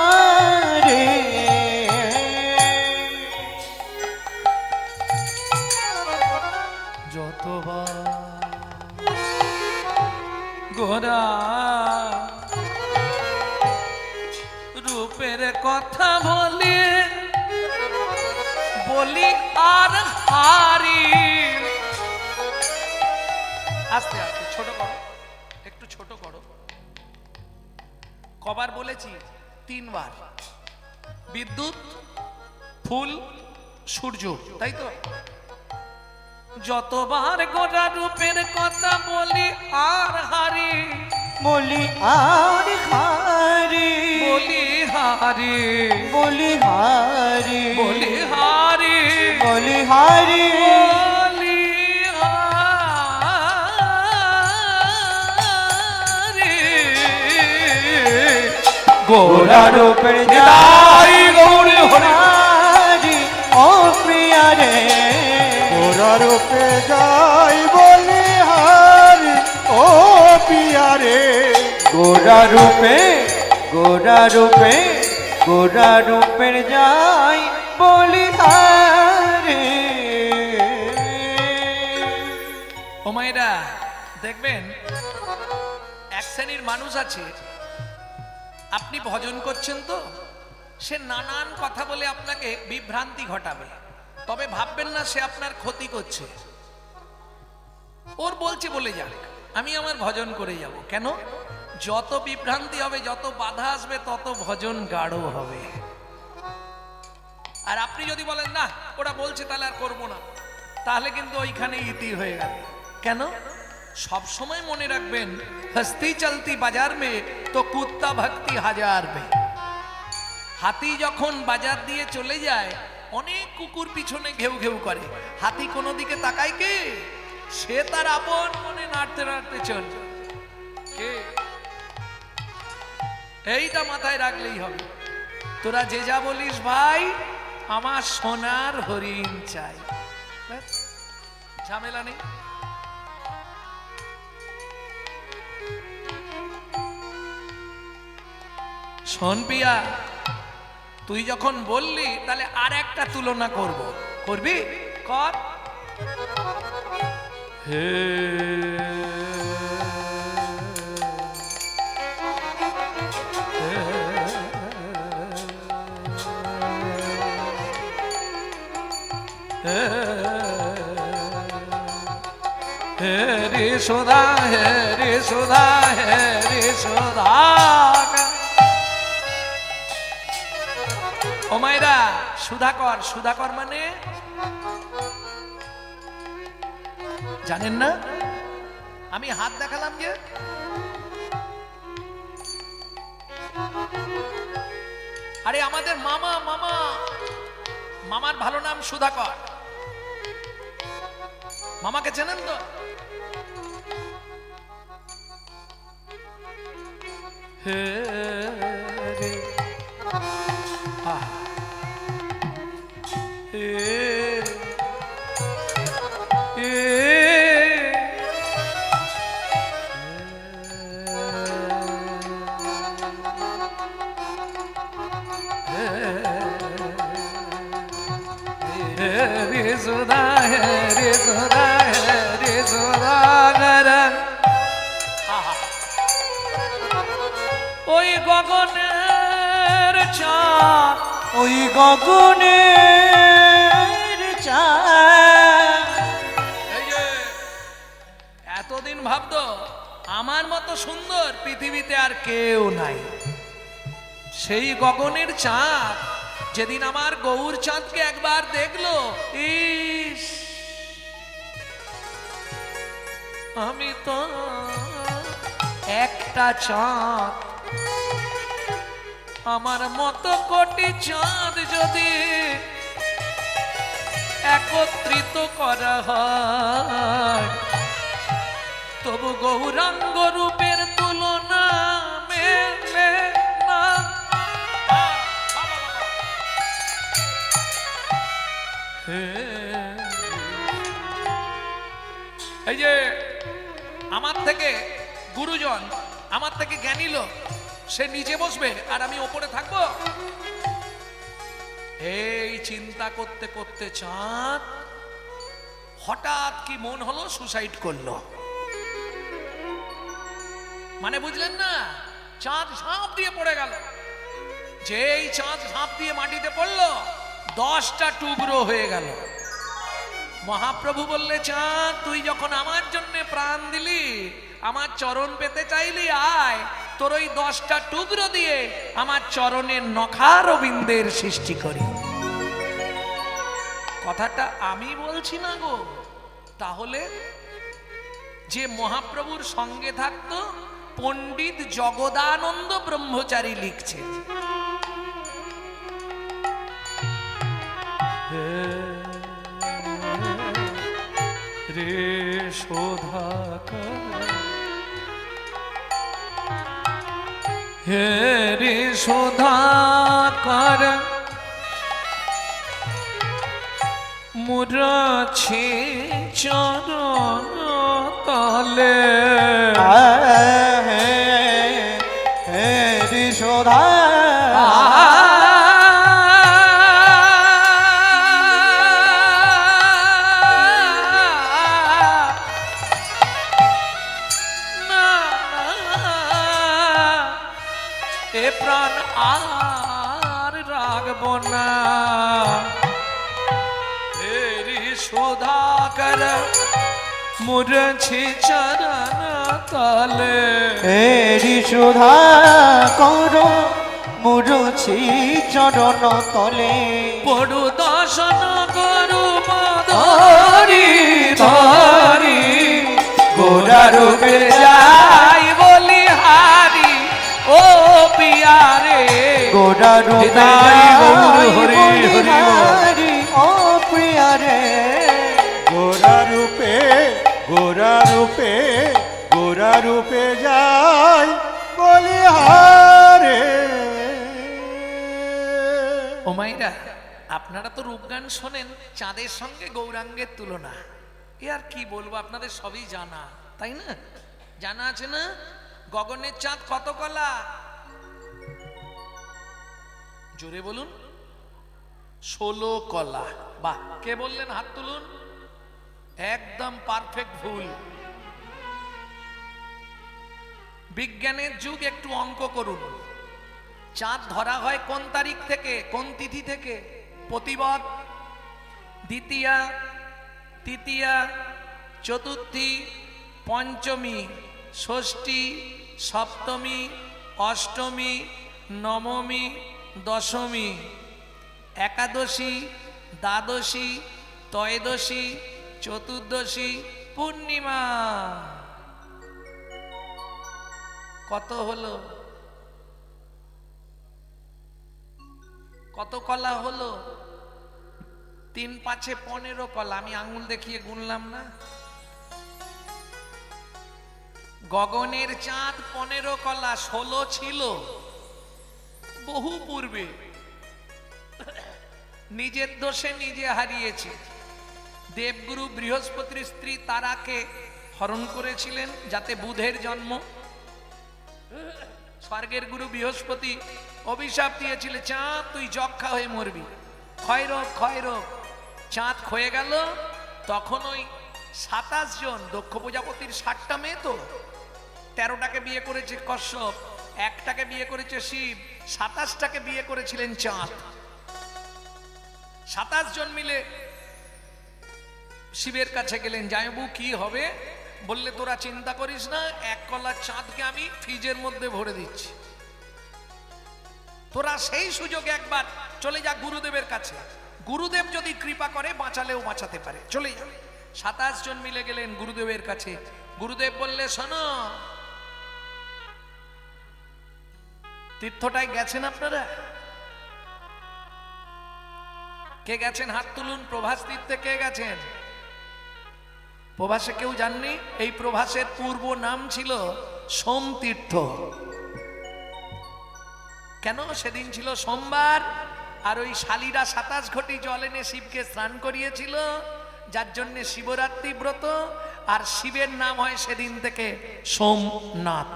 যতবার গোরা রূপের কথা বলি বলি আর হারি। আস্তে আস্তে ছোট করো, একটু ছোট করো। কবার বলেছি? 3 বার। বিদ্যুৎ, ফুল, সূর্য, তাই তো? যতবার গোরা রূপের কথা বলি আর হারি, বলি আর হারি বলি হারি বলি হারি বলি হারি বলি হারি বলি হারি। গোরা রূপের নিতাই গৌর হরি। হরি ও প্রিয়া রে গোরা রূপে যাই বলি হরি ও পিয়া রে। গোরা রূপে গোরা রূপে গোরা রূপের যাই বলি হারি। ও মায়েরা, দেখবেন এক শ্রেণীর মানুষ আছে, আপনি ভজন করছেন তো, সে নানান কথা বলে আপনাকে বিভ্রান্তি ঘটাবে, তবে ভাববেন না সে আপনার ক্ষতি করছে। ওর বলছে বলে যাক, আমি আমার ভজন করে যাব। কেন? যত বিভ্রান্তি হবে, যত বাধা আসবে, তত ভজন গাঢ় হবে। আর আপনি যদি বলেন না ওরা বলছে তাহলে আর করবো না, তাহলে কিন্তু ওইখানে ইতি হয়ে গেল। কেন? সব সময় মনে রাখবেন, হস্তি চলতি বাজার মে তো কুত্তা ভক্তি হাজার মে। হাতি যখন বাজার দিয়ে চলে যায়, অনেক কুকুর পিছনে ঘেউ ঘেউ করে, হাতি কোনো দিকে তাকায় কে? সে তার আপন মনে নাড়তে নাড়তে চলছে। কে? এইটা মাথায় রাখলেই হবে। তোরা যে যা বলিস ভাই, আমার সোনার হরিণ চাই, ব্যাস, ঝামেলা নেই। শোন পিয়া, তুই যখন বললি তাহলে আর একটা তুলনা করব। করবি? কর। হে হে রে সোধা, হে রে সোধা, হে রে সোধা। ও মায়েরা, সুধাকর, সুধাকর মানে জানেন না? আমি হাত দেখালাম যে আরে আমাদের মামা, মামা, মামার ভালো নাম সুধাকর। মামাকে চেনেন তো? হে রে আহ, হে রে সুধা, হে রে সুধা, হে রে সুধাগর। ওই গগনের চাঁদ, ওই গগনের চাঁদ। এই যে এতদিন ভাবতো আমার মতো সুন্দর পৃথিবীতে আর কেউ নাই। সেই গগনের চাঁদ যেদিন আমার গৌর চাঁদকে একবার দেখলো, ইস, আমি তো একটা চাঁদ, আমার মতো কোটি চাঁদ যদি একত্রিত করা হয়, তবু গৌরাঙ্গ রূপের তুলনা মেলে না। এই যে আমার থেকে গুরুজন, আমার থেকে জ্ঞানী লোক, সে নিচে বসবে আর আমি ওপরে থাকবো। এই চিন্তা করতে করতে চাঁদ হঠাৎ কি মন হলো, সুসাইড করলো। মানে বুঝলেন না? চাঁদ ঝাঁপ দিয়ে পড়ে গেল। যেই চাঁদ ঝাঁপ দিয়ে মাটিতে পড়লো, 10টা টুকরো হয়ে গেল। মহাপ্রভু বললে, চাঁদ তুই যখন আমার জন্য প্রাণ দিলি, আমার চরণ পেতে চাইলি, আয় তোর ওই 10টা টুকরো দিয়ে আমার চরণের নখারবিন্দের সৃষ্টি করি। কথাটা আমি বলছি না গো, তাহলে যে মহাপ্রভুর সঙ্গে থাকতো পণ্ডিত জগদানন্দ ব্রহ্মচারী লিখছে, রে শোধাকর, হে রে শোধাকর, মুরাছে চরণ তলে। হে রে শোধা, এ প্রাণ আর রাখবো না। হেরি সুধাকর, মুরছি চরণ তলে। হেরি সুধা করো, মুরছি চরণ তলে। পড়ু দর্শন করু ধরি ধরি, গোরা রূপে যাই বলি হারি। ও পিয়ারে গোরা রূপে হরি হরি হরি, ও প্রিয়ারে। গোরা রূপে, গোরা রূপে, গোরা রূপে যাই বলি হারে। ও মাইরা, আপনারা তো রূপগান শোনেন, চাঁদের সঙ্গে গৌরাঙ্গের তুলনা, এ আর কি বলবো, আপনাদের সবই জানা, তাই না? জানা আছে না? গগনের চাঁদ কত কলা? জোরে বলুন। 16 কলা। বাহ, কে বললেন? হাত তুলুন। একদম পারফেক্ট ভুল। বিজ্ঞানের যুগ, একটু অঙ্ক করুন। চাঁদ ধরা হয় কোন তারিখ থেকে, কোন তিথি থেকে? প্রতিবদ দ্বিতীয়া, তৃতীয়া, চতুর্থী, পঞ্চমী, ষষ্ঠী, সপ্তমী, অষ্টমী, নবমী, দশমী, একাদশী, দ্বাদশী, ত্রয়োদশী, চতুর্দশী, পূর্ণিমা। কত হলো? কত কলা হলো? 3 5 15 কলা। আমি আঙুল দেখিয়ে গুনলাম না। গগনের চাঁদ 15 কলা, 16 ছিল বহু পূর্বে। নিজের দোষে নিজে হারিয়েছে। দেবগুরু বৃহস্পতির স্ত্রী তারাকে হরণ করেছিলেন যাতে বুধের জন্ম। স্বর্গের গুরু বৃহস্পতি অভিশাপ দিয়েছিলেন, চাঁদ তুই যক্ষা হয়ে মরবি, ক্ষয় রোগ ক্ষয় রোগ। চাঁদ ক্ষয়ে গেল। তখন ওই 27 জন, দক্ষ প্রজাপতির 60টা মেয়ে তো, 13টাকে বিয়ে করেছে কশ্যপ, একটাকে বিয়ে করেছে শিব, 27টাকে বিয়ে করেছিলেন চাঁদ। 27 জন মিলে শিবের কাছে গেলেন, জামাইবাবু কি হবে? বললে তোরা চিন্তা করিস না, 1 কলার চাঁদকে আমি ফ্রিজের মধ্যে ভরে দিচ্ছি, তোরা সেই সুযোগে একবার চলে যা গুরুদেবের কাছে, গুরুদেব যদি কৃপা করে বাঁচালেও বাঁচাতে পারে, চলে যা। 27 জন মিলে গেলেন গুরুদেবের কাছে। গুরুদেব বললে, শোনো, তীর্থটায় গেছেন আপনারা? কে গেছেন হাত তুলুন। প্রভাস তীর্থে কে গেছেন? প্রভাসে কেউ জাননি? এই প্রভাসের পূর্ব নাম ছিল সোমতীর্থ। কেন? সেদিন ছিল সোমবার, আর ওই শালীরা 27 ঘটি জল এনে শিবকে স্নান করিয়েছিল, যার জন্য শিবরাত্রি ব্রত। আর শিবের নাম হয় সেদিন থেকে সোমনাথ।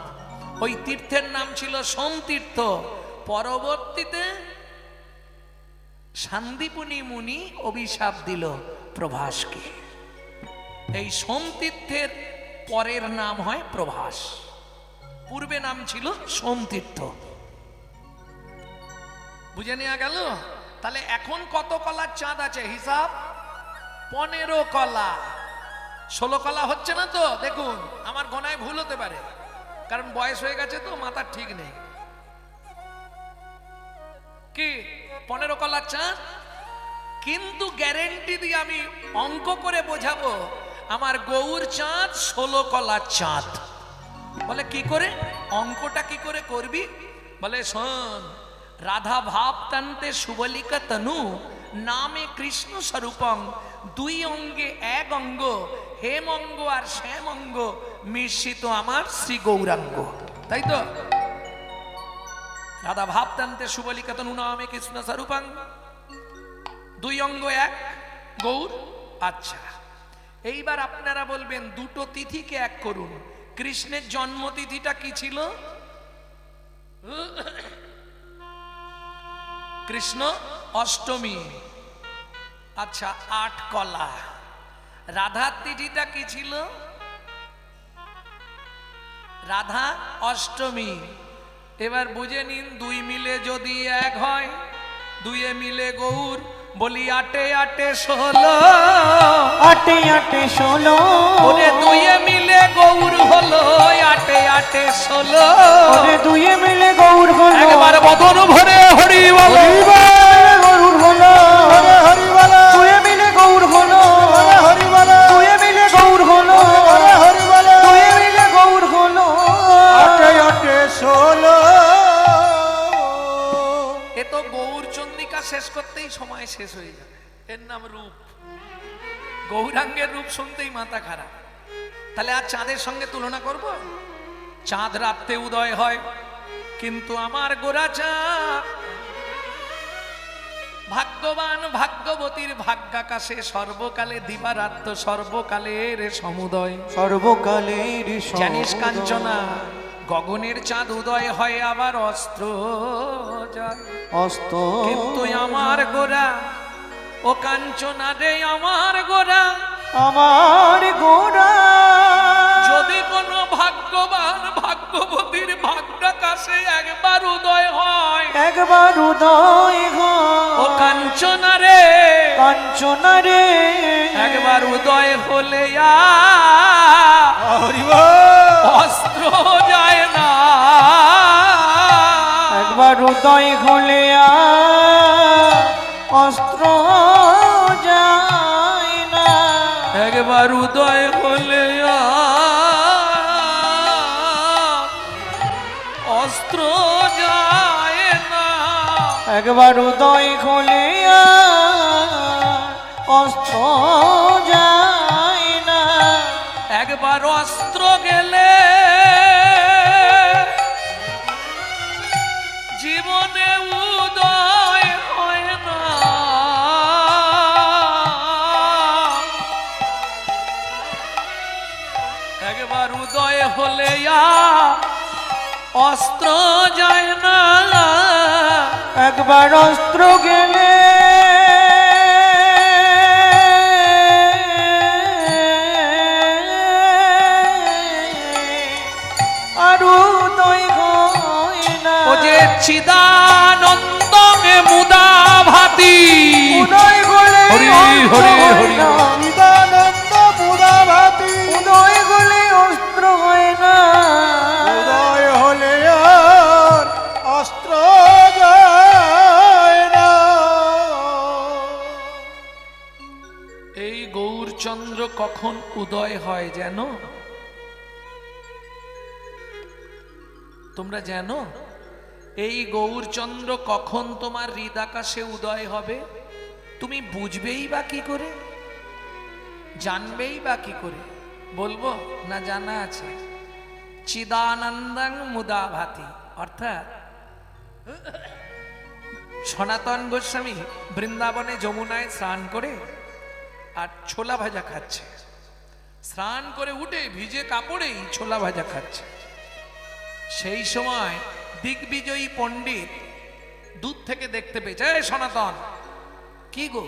ওই তীর্থের নাম ছিল সোমতীর্থ। পরবর্তীতে শান্তিপুনি মুনি অভিশাপ দিল প্রভাসকে। এই সোমতীর্থের পরের নাম হয় প্রভাস, পূর্বে নাম ছিল সোমতীর্থ। বুঝে নেওয়া গেল? তাহলে এখন কত কলার চাঁদ আছে হিসাব? 15 কলা। 16 কলা হচ্ছে না তো? দেখুন, আমার গণায় ভুল হতে পারে, কারণ বয়স হয়ে গেছে তো, মাথার ঠিক নেই। কি 15 কলার চাঁদ? কিন্তু গ্যারেন্টি দিয়ে আমি অঙ্ক করে বোঝাবো, আমার গৌর চাঁদ 16 কলার চাঁদ। বলে কি করে? অঙ্কটা কি করে করবি? বলে শোন, রাধা ভাব তান্তে সুবলিকা তনু নামে কৃষ্ণ স্বরূপং, 2 অঙ্গে 1 অঙ্গ, হেম অঙ্গ আর শ্যাম অঙ্গ মিশ্রিত আমার শ্রী গৌরাঙ্গ। তাই তো? রাধা ভাব তান্তে সুবলিকা তনু নামে কৃষ্ণ স্বরূপং, 2 অঙ্গ 1 গৌর। আচ্ছা, এইবার আপনারা বলবেন দুটো তিথিকে এক করুন। কৃষ্ণের জন্মতিথিটা কি ছিল? কৃষ্ণ অষ্টমী। আচ্ছা, 8 কলা। রাধার তিথিটা কি ছিল? রাধা অষ্টমী। এবার বুঝে নিন, 2 মিলে যদি 1 হয়, 2 মিলে গৌর। বলি 8 8 16, 8 8 16। ওরে 2 মিলে গৌর হলো 8 8 16। ওরে 2 মিলে গৌর হলো, একবার বদন ভরে হরি বল, গৌর হলো, হরি বল, 2 মিলে গৌর হলো, হরি বল, 2 মিলে গৌর হলো, হরি বল, 2 মিলে গৌর হলো। 8 8 16। এ তো গৌর চন্দ্রিকা শেষ করতেই সময় শেষ হয়ে যাবে। এর নাম রূপ। গৌরাঙ্গের রূপ শুনতেই মাথা খারাপ। তাহলে আর চাঁদের সঙ্গে তুলনা করব? চাঁদ রাতে উদয় হয়, কিন্তু আমার গোরা চাঁদ ভাগ্যবান ভাগ্যবতীর ভাগ্যাকাশে সর্বকালে দিবারাত্র, সর্বকালের সমুদয়। সর্বকালের জানিস কাঞ্চনা, গগনের চাঁদ উদয় হয় আবার অস্ত্র যায়। অস্ত, কিন্তু আমার গোরা, ও কাঞ্চনা রে আমার গোরা, আমার গোরা যদি কোনো ভাগ্যবান ভাগ্যবতীর ভাগ্যাকাশে একবার উদয় হয়, একবার উদয় হয়, ও কাঞ্চনা রে কাঞ্চনা রে একবার উদয় হলে হরি বল অস্ত্র যায় না, একবার উদয় হলে অস্ত্র যায় না, একবার উদয় হলে অস্ত্র যায় না, একবার উদয় হলে অস্ত্র যায় না, একবার অস্ত্র গেলে জীবনে উদয় হয় না, একবার উদয় হলে অস্ত্র যায় না, একবার অস্ত্র গেলে আর উদয় হয় না, ও যে চিদানন্দ মুদা ভাতি উদয় হলে হরি অস্ত্র হরি হয় হরি। না, চিদানন্দ মুদাভাতি উদয় হলে অস্ত্র হয় না, উদয় হলে আর অস্ত্র যায় না। এই গৌরচন্দ্র কখন উদয় হয় জানো? তোমরা জানো এই গৌরচন্দ্র কখন তোমার হৃদাকাশে উদয় হবে? তুমি বুঝবেই বা কি করে, জানবেই বা কি করে? বলবো না জানা আছে? চিদানন্দং মুদা ভাতি, অর্থাৎ সনাতন গোস্বামী বৃন্দাবনে যমুনায় স্নান করে আর ছোলা ভাজা খাচ্ছে, স্নান করে উঠে ভিজে কাপড়েই ছোলা ভাজা খাচ্ছে। সেই সময় দিগ্বিজয়ী পণ্ডিত দূর থেকে দেখতে পেয়েছে, এই সনাতন কি গো,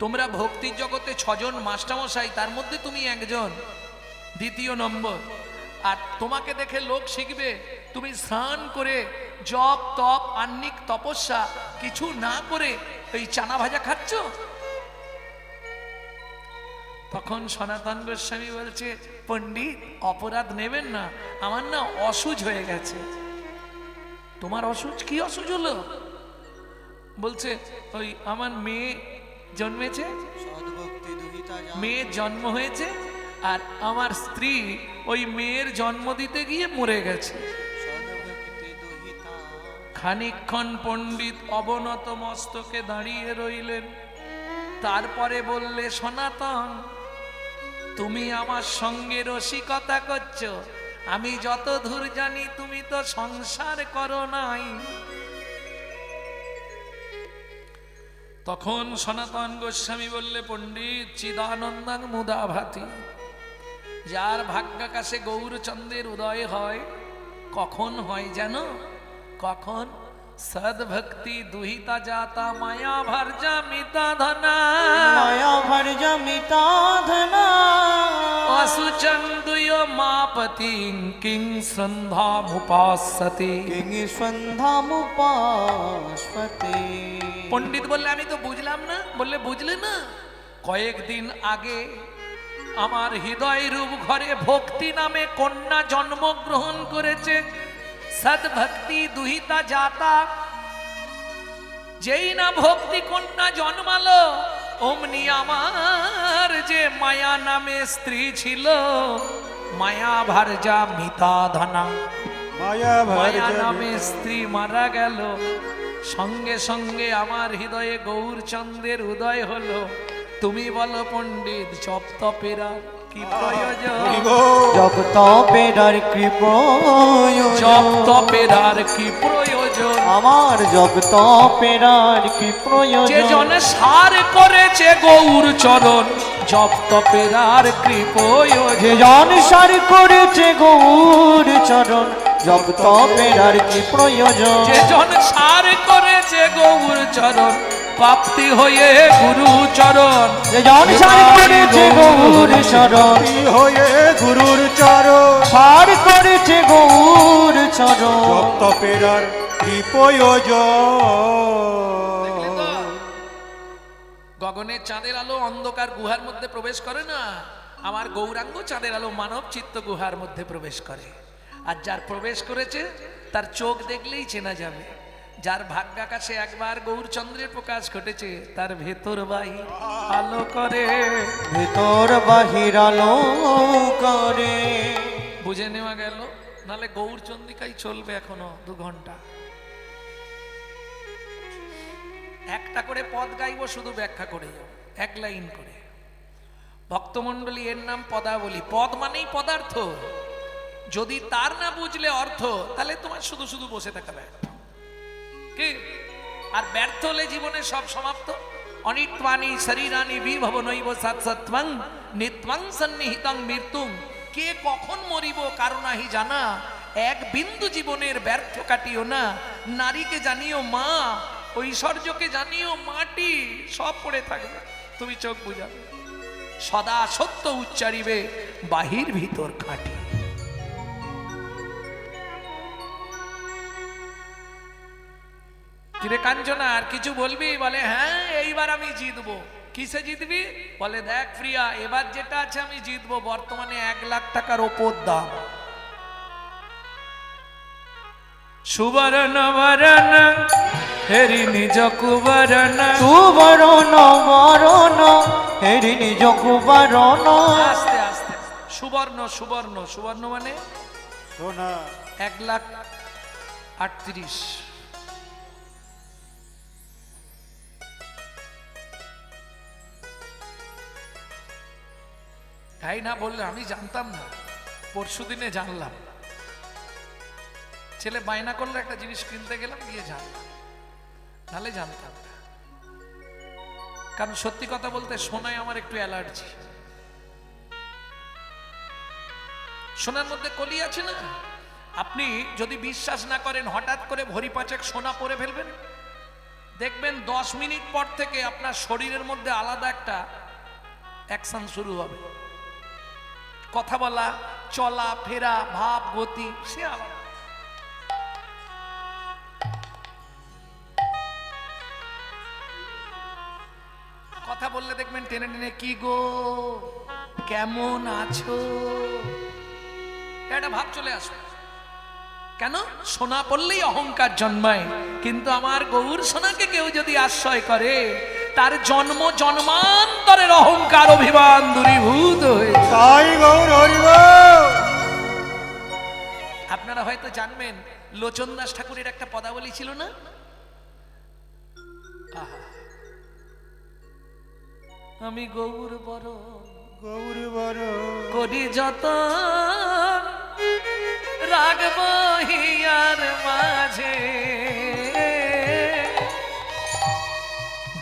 তোমরা ভক্তির জগতে 6 জন মাস্টারমশাই, তার মধ্যে তুমি একজন দ্বিতীয় নম্বর, আর তোমাকে দেখে লোক শিখবে তুমি স্নান করে জপ তপ আহ্নিক তপস্যা কিছু না করে এই চানা ভাজা খাচ্ছ। তখন সনাতন গোস্বামী বলছে, পণ্ডিত অপরাধ নেবেন না, আমার না অসুজ হয়ে গেছে। তোমার অসুজ? কি অসুজ হলো? বলছে ওই আমার মেয়ে জন্মেছে, মেয়ের জন্ম হয়েছে, আর আমার স্ত্রী ওই মেয়ের জন্ম দিতে গিয়ে মরে গেছে। খানিকক্ষণ পণ্ডিত অবনত মস্তকে দাঁড়িয়ে রইলেন, তারপরে বললে, সনাতন তুমি আমার সঙ্গে রসিকতা করছো, আমি যত দূর জানি তুমি তো সংসার করো নাই। তখন সনাতন গোস্বামী বললে, পণ্ডিত চিদানন্দং মুদা ভাতি, যার ভাগ্যাকাশে গৌরচন্দ্রের উদয় হয় কখন হয় জানো? কখন? সদ্ভক্তি দুহিতা জাতা মায়া ভার্যা মিতা ধনা, মায়া ভার্যা মিতা ধনা, অসুচন্দুয় মাপতি কিং সন্ধ্যামুপাসতে। কিং সন্ধ্যামুপাসতে। পণ্ডিত বললে, আমি তো বুঝলাম না। বললে, বুঝলে না? কয়েকদিন আগে আমার হৃদয় রূপ ঘরে ভক্তি নামে কন্যা জন্মগ্রহণ করেছে। সদ্ভক্তি দুহিতা জাতা, যেই না ভক্তি কন্যা জন্মালো অমনি আমার যে মায়া নামে স্ত্রী ছিল, মায়া ভার্যা মিতা ধনা, মায়া নামে স্ত্রী মারা গেল। সঙ্গে সঙ্গে আমার হৃদয়ে গৌরচন্দ্রের উদয় হলো। তুমি বলো পণ্ডিত, জপ তপেরা কি প্রয়োজন? জপ তপেরার কি প্রয়োজন? জপ তপেরার কি প্রয়োজন? আমার জপ তপেরার কি প্রয়োজন? যে জন সার করেছে গৌর চরণ, জপ তপেরার কি প্রয়োজন? যে জন সার করেছে গৌর চরণ, জপ তপেরার কি প্রয়োজন? যে জন সার করেছে গৌর চরণ, প্রাপ্তি হয়ে গুরু চরণ। যে জন সার করেছে গৌর চরণ, হয়ে গুরুর চরণ, সার করেছে গৌর চরণ। জপ তপেরার কি প্রয়োজন? গগনের চাঁদের আলো অন্ধকার গুহার মধ্যে প্রবেশ করে না, আমার গৌরাঙ্গ চাঁদের আলো মানব চিত্ত গুহার মধ্যে প্রবেশ করে। আর যার প্রবেশ করেছে তার চোখ দেখলেই চেনা যাবে। যার ভাগ্যাকাশে একবার গৌরচন্দ্রের প্রকাশ ঘটেছে, তার ভেতর বাহির আলো করে, ভেতর বাহির আলো করে। বুঝে নেওয়া গেল? নালে গৌরচন্দ্রিকাই চলবে এখনো 2 ঘন্টা। একটা করে পদ গাইব, শুধু ব্যাখ্যা করে যাব, 1 লাইন করে। ভক্তমণ্ডলী, এর নাম পদাবলী। পদ মানেই পদার্থ। যদি তার না বুঝলে অর্থ, তাহলে তোমার শুধু শুধু বসে থাকা ব্যর্থ। কি? আর ব্যর্থ হলে জীবনে সব সমাপ্ত। অনিত্বানি শরীরানি বিভবনৈব সৎসত্বং নিত্যং সন্নিহিতং মৃত্যুং। কে কখন মরিব কারো নাহি জানা, এক বিন্দু জীবনের ব্যর্থ কাটিও না। নারীকে জানিও মা, ঐশ্বর্যকে জানিও মাটি, সব পড়ে থাকবে, তুমি চোখ বুঝাবে। সদা সত্য উচ্চারিবে, বাহির ভিতর খাঁটি। কিরে কাঞ্চনা, আর কিছু বলবি? বলে হ্যাঁ, এইবার আমি জিতবো। কিসে জিতবি? বলে দেখ প্রিয়া, এবার যেটা আছে আমি জিতবো। বর্তমানে 1 লাখ টাকার ওপর দাম। সুবর্ণ বরণ হেরি নিজ কুবরণ, সুবরণ বরণ হেরি নিজ কুবরণ। আস্তে আস্তে। সুবর্ণ সুবর্ণ সুবর্ণ মানে সোনা। 1,38,000। তাই না বললে আমি জানতাম না, পরশু দিনে জানলাম। ছেলে বায়না করলে একটা জিনিস কিনতে গেলাম, গিয়ে জানলাম, তাহলে জানতাম না। কারণ সত্যি কথা বলতে সোনায় আমার একটু অ্যালার্জি। সোনার মধ্যে কলি আছে না? আপনি যদি বিশ্বাস না করেন, হঠাৎ করে ভরি 5 সোনা পরে ফেলবেন, দেখবেন 10 মিনিট পর থেকে আপনার শরীরের মধ্যে আলাদা একটা অ্যাকশন শুরু হবে। কথা বলা, চলা ফেরা, ভাব গতি সে আলাদা। কথা বললে দেখবেন টেনে টেনে, কি গো কেমন আছো, একটা ভাব চলে আসবে। কেন? সোনা পড়লেই অহংকার জন্মায়। কিন্তু আমার গৌর সোনাকে কেউ যদি আশ্রয় করে, তার জন্ম জন্মান্তরের অহংকার অভিমান দূরীভূত হয়ে যায়। তাই গৌর হরিব। আপনারা হয়তো জানবেন, লোচন দাস ঠাকুরের একটা পদাবলী ছিল না? আহা, আমি গৌর বড় গৌর বড় করি যত, রাগব হিয়ার মাঝে,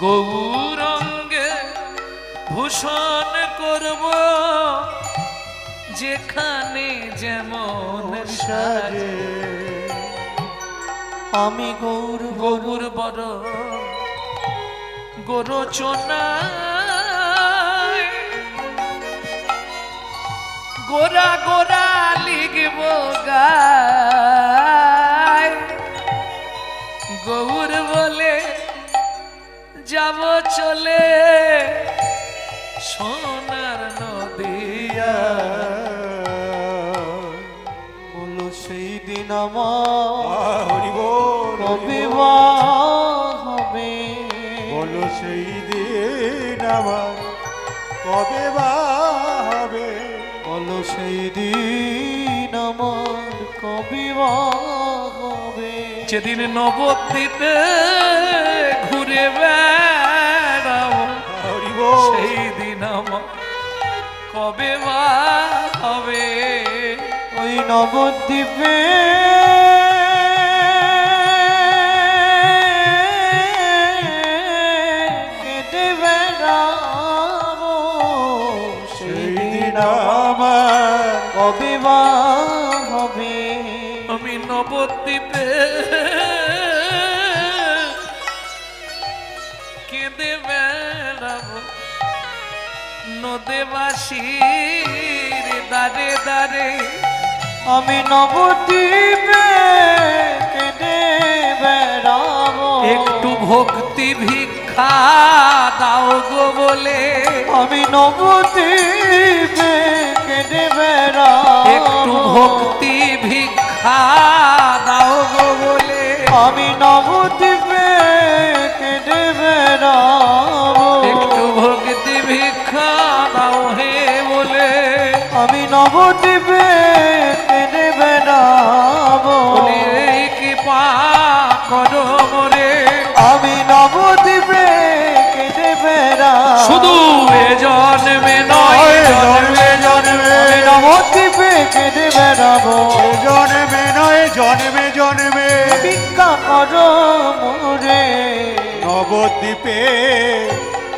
গৌরঙ্গে ভূষণ করব, যেখানে যেমন সাজে। আমি গৌর গৌর বড় গোরচনা, গোরা গোরা লিখব গায়, গৌর বলে যাব চলে সোনার নদিয়া। বলো সেই দিন আমার হরিব কবে হরিব। বা হবে, বলো সেই দিন আমার কবে বা হবে, বলো সেই দিন আমার কবে বা হবে। যেদিন নবদ্বীপে ঘুরে বেড়াবো, হরিব। সেই দিন আমার কবে বা হবে। ওই নবদ্বীপে কেটে বেড়াবো, সেই দিন আমার কবে বা হবে। আমি নবদ্বীপে কেঁদে বেড়াবো, নদেবাসীর দারে দারে। আমি নবদ্বীপে কেটে বেড়াবো, একটু ভক্তি ভিক্ষা দাও গো বলে আমি নবদ্বীপে কেঁদে বেড়াবো একটু ভক্তি ভিক্ষা দাও গো বলে আমি নবদ্বীপে কেঁদে বেড়াবো একটু ভক্তি ভিক্ষা দাও হে বলে আমি নবদ্বীপে কেঁদে বেড়াবো বলি এই কৃপা করো মোরে আমি নবদ্বীপে কেঁদে বেড়াবো শুধু এ জন্মে নয় জন্মে জন্মে আমি নবদ্বীপে কেঁদে বেড়াবো জন্মে নয় জন্মে জন্মে ভিক্ষা করো মোরে নবদ্বীপে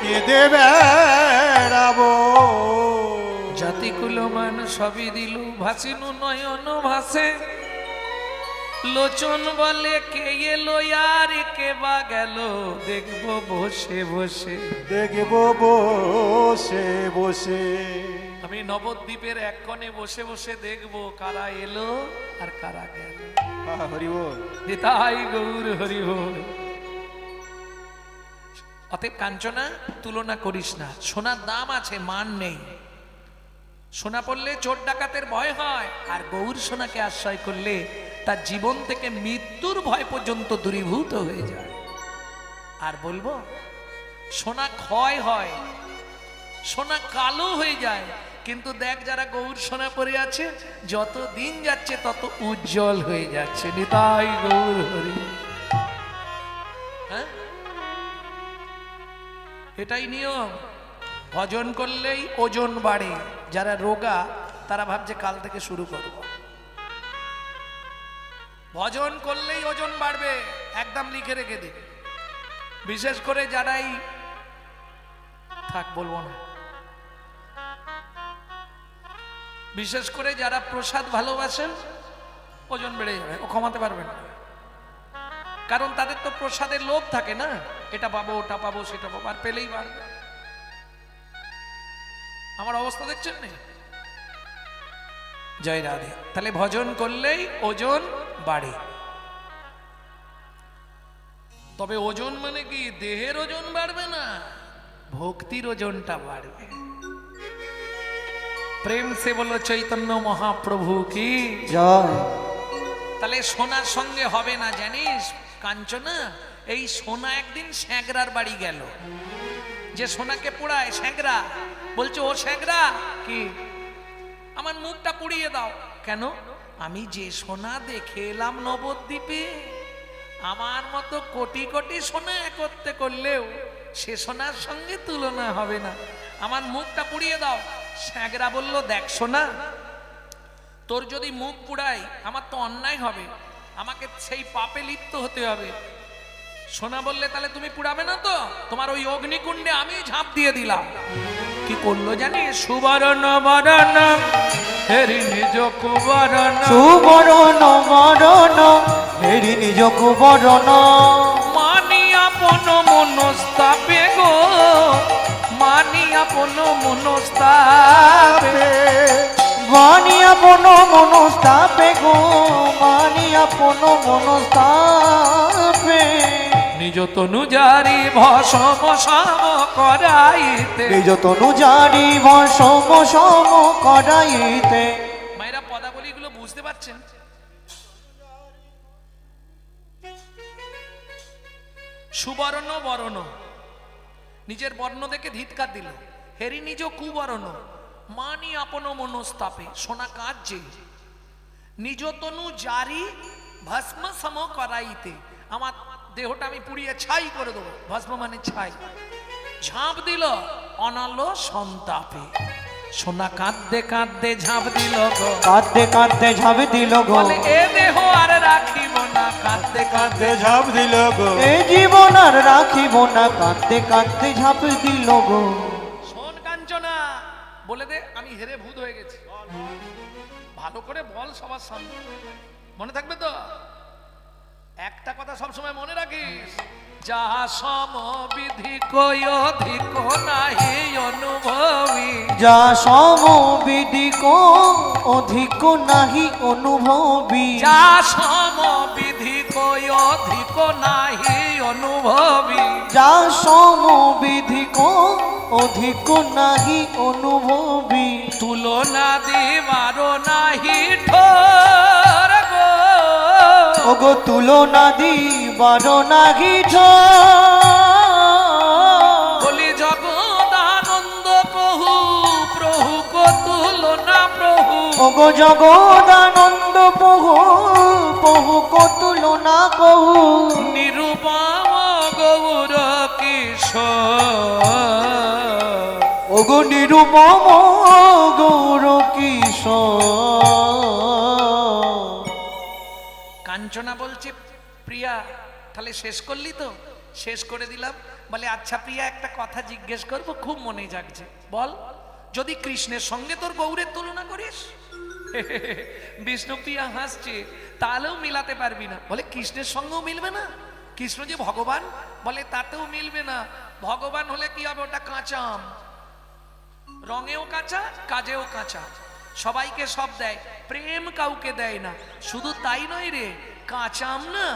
কেঁদে বেড়াবো জাতি কুলমান সবই দিলু ভাসিনু নয়ন ভাসে লোচন বলে কে এলো আর কে বা গেল দেখবো বসে বসে দেখবো বসে বসে আমি নবদ্বীপের এক কোণে বসে বসে দেখবো কারা এলো আর কারা গেল হরি বল নিতাই গৌর হরি বল। অতএব কাঞ্চনা তুলনা করিস না, সোনার দাম আছে মান নেই। সোনা পড়লে চোর ডাকাতের ভয় হয়, আর গৌর সোনাকে আশ্রয় করলে তার জীবন থেকে মৃত্যুর ভয় পর্যন্ত দূরীভূত হয়ে যায়। আর বলবো সোনা ক্ষয় হয়, সোনা কালো হয়ে যায়, কিন্তু দেখ যারা গৌর সোনা পরে আছে যত দিন যাচ্ছে তত উজ্জ্বল হয়ে যাচ্ছে। নিতাই গৌর হরি। হ্যাঁ, এটাই নিয়ম। ভজন করলেই ওজন বাড়ে। যারা রোগা তারা ভাবছে কাল থেকে শুরু করব। ভজন করলেই ওজন বাড়বে, একদম লিখে রেখে দিন। বিশেষ করে যারাই থাক বলবো না, বিশেষ করে যারা প্রসাদ ভালোবাসেন ওজন বেড়ে যাবে, ও কমাতে পারবেন না। কারণ তাদের তো প্রসাদের লোভ থাকে না, এটা পাবো ওটা পাবো সেটা পাবো, আর পেলেই বাড়বে। আমার অবস্থা দেখছেন না? জয় রাধে। তাহলে ভজন করলেই ওজন বাড়ে। তবে ওজন মানে কি দেহের ওজন বাড়বে না, ভক্তির ওজনটা বাড়বে। প্রেম সে বলো চৈতন্য মহাপ্রভু কি জয়। তাহলে সোনার সঙ্গে হবে না জানিস কাঞ্চনা। এই সোনা একদিন স্যাংরার বাড়ি গেল, যে সোনাকে পোড়ায় স্যাংরা, বলছে ও স্যাংরা কি আমার মুখটা পুড়িয়ে দাও। কেন? আমি যে সোনা দেখে এলাম নবদ্বীপে, আমার মতো কোটি কোটি সোনা একত্রে করলেও সে সোনার সঙ্গে তুলনা হবে না, আমার মুখটা পুড়িয়ে দাও। স্যাংরা বলল দেখ সোনা, তোর যদি মুখ পুড়াই আমার তো অন্যায় হবে, আমাকে সেই পাপে লিপ্ত হতে হবে। সোনা বললে তাহলে তুমি পুড়াবে না তো, তোমার ওই অগ্নিকুণ্ডে আমি ঝাঁপ দিয়ে দিলাম। কি করলো জানি? সুবরণ বরণ হেরি নিজ কুবরণ, সুবরণ বরণ হেরি নিজ কুবরণ, মানি আপন মনস্তাপে গো, মানি আপন মনস্তাপে, মানিয়া পন মনস্তাপে গো, মানিয়া পন মনস্তাপে, নিজ তনু জারি ভসম সম করাইতে, নিজ তনু জারি ভসম সম করাইতে। মায়েরা পদাবলীগুলো বুঝতে পারছেন? সুবর্ণ বরণ, নিজের বর্ণ দেখে ধিৎকার দিল। হেরি নিজ কুবরণ, মানি আপন মনস্তাপে, সোনা কাঁদছে। নিজ তনু জারি ভস্ম সম করাইতে, আমার দেহটা আমি পুড়িয়ে ছাই করে দেবো। ভস্ম মানে ছাই। ঝাঁপ দিল অনালো সন্তাপে, সোনা কাঁদতে কাঁদতে ঝাঁপ দিল গো, কাঁদতে কাঁদতে ঝাঁপ দিল গো, বলে এ দেহ আর রাখিব না, কাঁদতে কাঁদতে ঝাঁপ দিল গো, এ জীবন আর রাখিব না, কাঁদতে কাঁদতে ঝাঁপ দিল গো। শোন কাঞ্চনা, বলে দে আমি হেরে ভূত হয়ে গেছি। ভালো করে বল সবার সামনে, মনে থাকবে তো? একটা কথা সবসময় মনে রাখিস, যাহা সমবিধি কই অধিক নাহি অনুভবী, যা সমবিধি কো অধিক নাহি অনুভবী, যা সমবিধি কই অধিক নাহি অনুভবী, যা সমবিধি কো অধিক নাহি অনুভবী, তুলনা দিবার নাহি ঠোর গো। ওগো তুলনা দিবার নাহি বলি জগদানন্দ প্রভু, প্রভু কো তুলনা প্রভু। ওগো জগদানন্দ প্রভু, প্রভু কো তুলনা কহু। নিরুপম গৌর কিশোর, ওগো নিরুপম গৌর কিশোর। কাঞ্চনা বলছে প্রিয়া তাহলে শেষ করলি তো? শেষ করে দিলাম। বলে আচ্ছা প্রিয়া, একটা কথা জিজ্ঞেস করবো, খুব মনে জাগছে, বল। যদি কৃষ্ণের সঙ্গে তোর গৌরের তুলনা করিস? বিষ্ণুপ্রিয়া হাসছে, তাহলেও মিলাতে পারবি না। বলে কৃষ্ণের সঙ্গেও মিলবে না? কৃষ্ণ যে ভগবান। বলে তাতেও মিলবে না। ভগবান হলে কি হবে? ওটা কাঁচা আম, রঙেও কাঁচা, কাজেও কাঁচা, সবাইকে সব দেয়, প্রেম কাউকে দেয় না। শুধু তাই নয় রে, কাঁচা আম না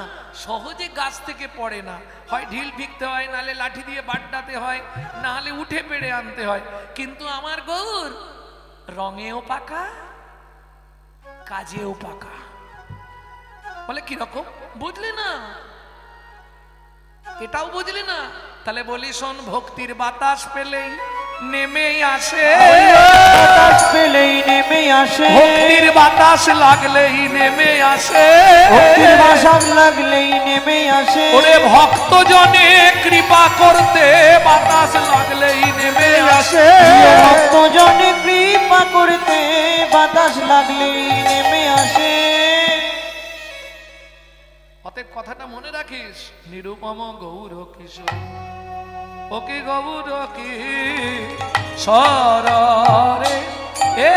সহজে গাছ থেকে পড়ে না, হয় ঢিল ফিকতে হয়, নাহলে লাঠি দিয়ে বাড্ডাতে হয়, নাহলে উঠে পেড়ে আনতে হয়। কিন্তু আমার গৌর রঙেও পাকা, কাজেও পাকা। বলে কিরকম? বুঝলি না? এটাও বুঝলি না? তাহলে বলি শোন, ভক্তির বাতাস পেলেই নেমে আসে, বাতাস পেলেই নেমে আসে, ভক্তির বাতাস লাগলেই নেমে আসে, ভক্তির বাতাস লাগলেই নেমে আসে। ওরে ভক্ত জনে কৃপা করতে বাতাস লাগলেই নেমে আসে, ভক্ত জনে কৃপা করতে বাতাস লাগলেই নেমে আসে। অতএব কথাটা মনে রাখিস, নিরুপম গৌর কিশোর, ওকে গৌর কি সরে এ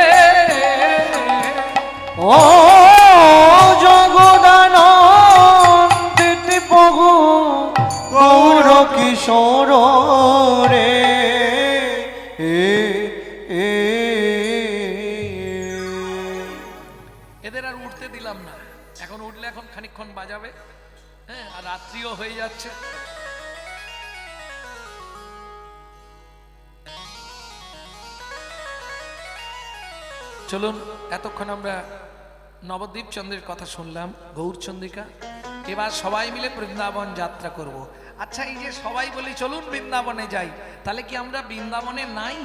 ও জগদানন্দ প্রভু গৌর কিশোর রে এদের আর উঠতে দিলাম না। এখন উঠলে এখন খানিকক্ষণ বাজাবে, হ্যাঁ, আর রাত্রিও হয়ে যাচ্ছে। চলুন, এতক্ষণ আমরা নবদ্বীপ চন্দ্রের কথা শুনলাম, গৌরচন্দ্রিকা। এবার সবাই মিলে বৃন্দাবন যাত্রা করব। আচ্ছা, এই যে সবাই বলি চলুন বৃন্দাবনে যাই, তাহলে কি আমরা বৃন্দাবনে নাই?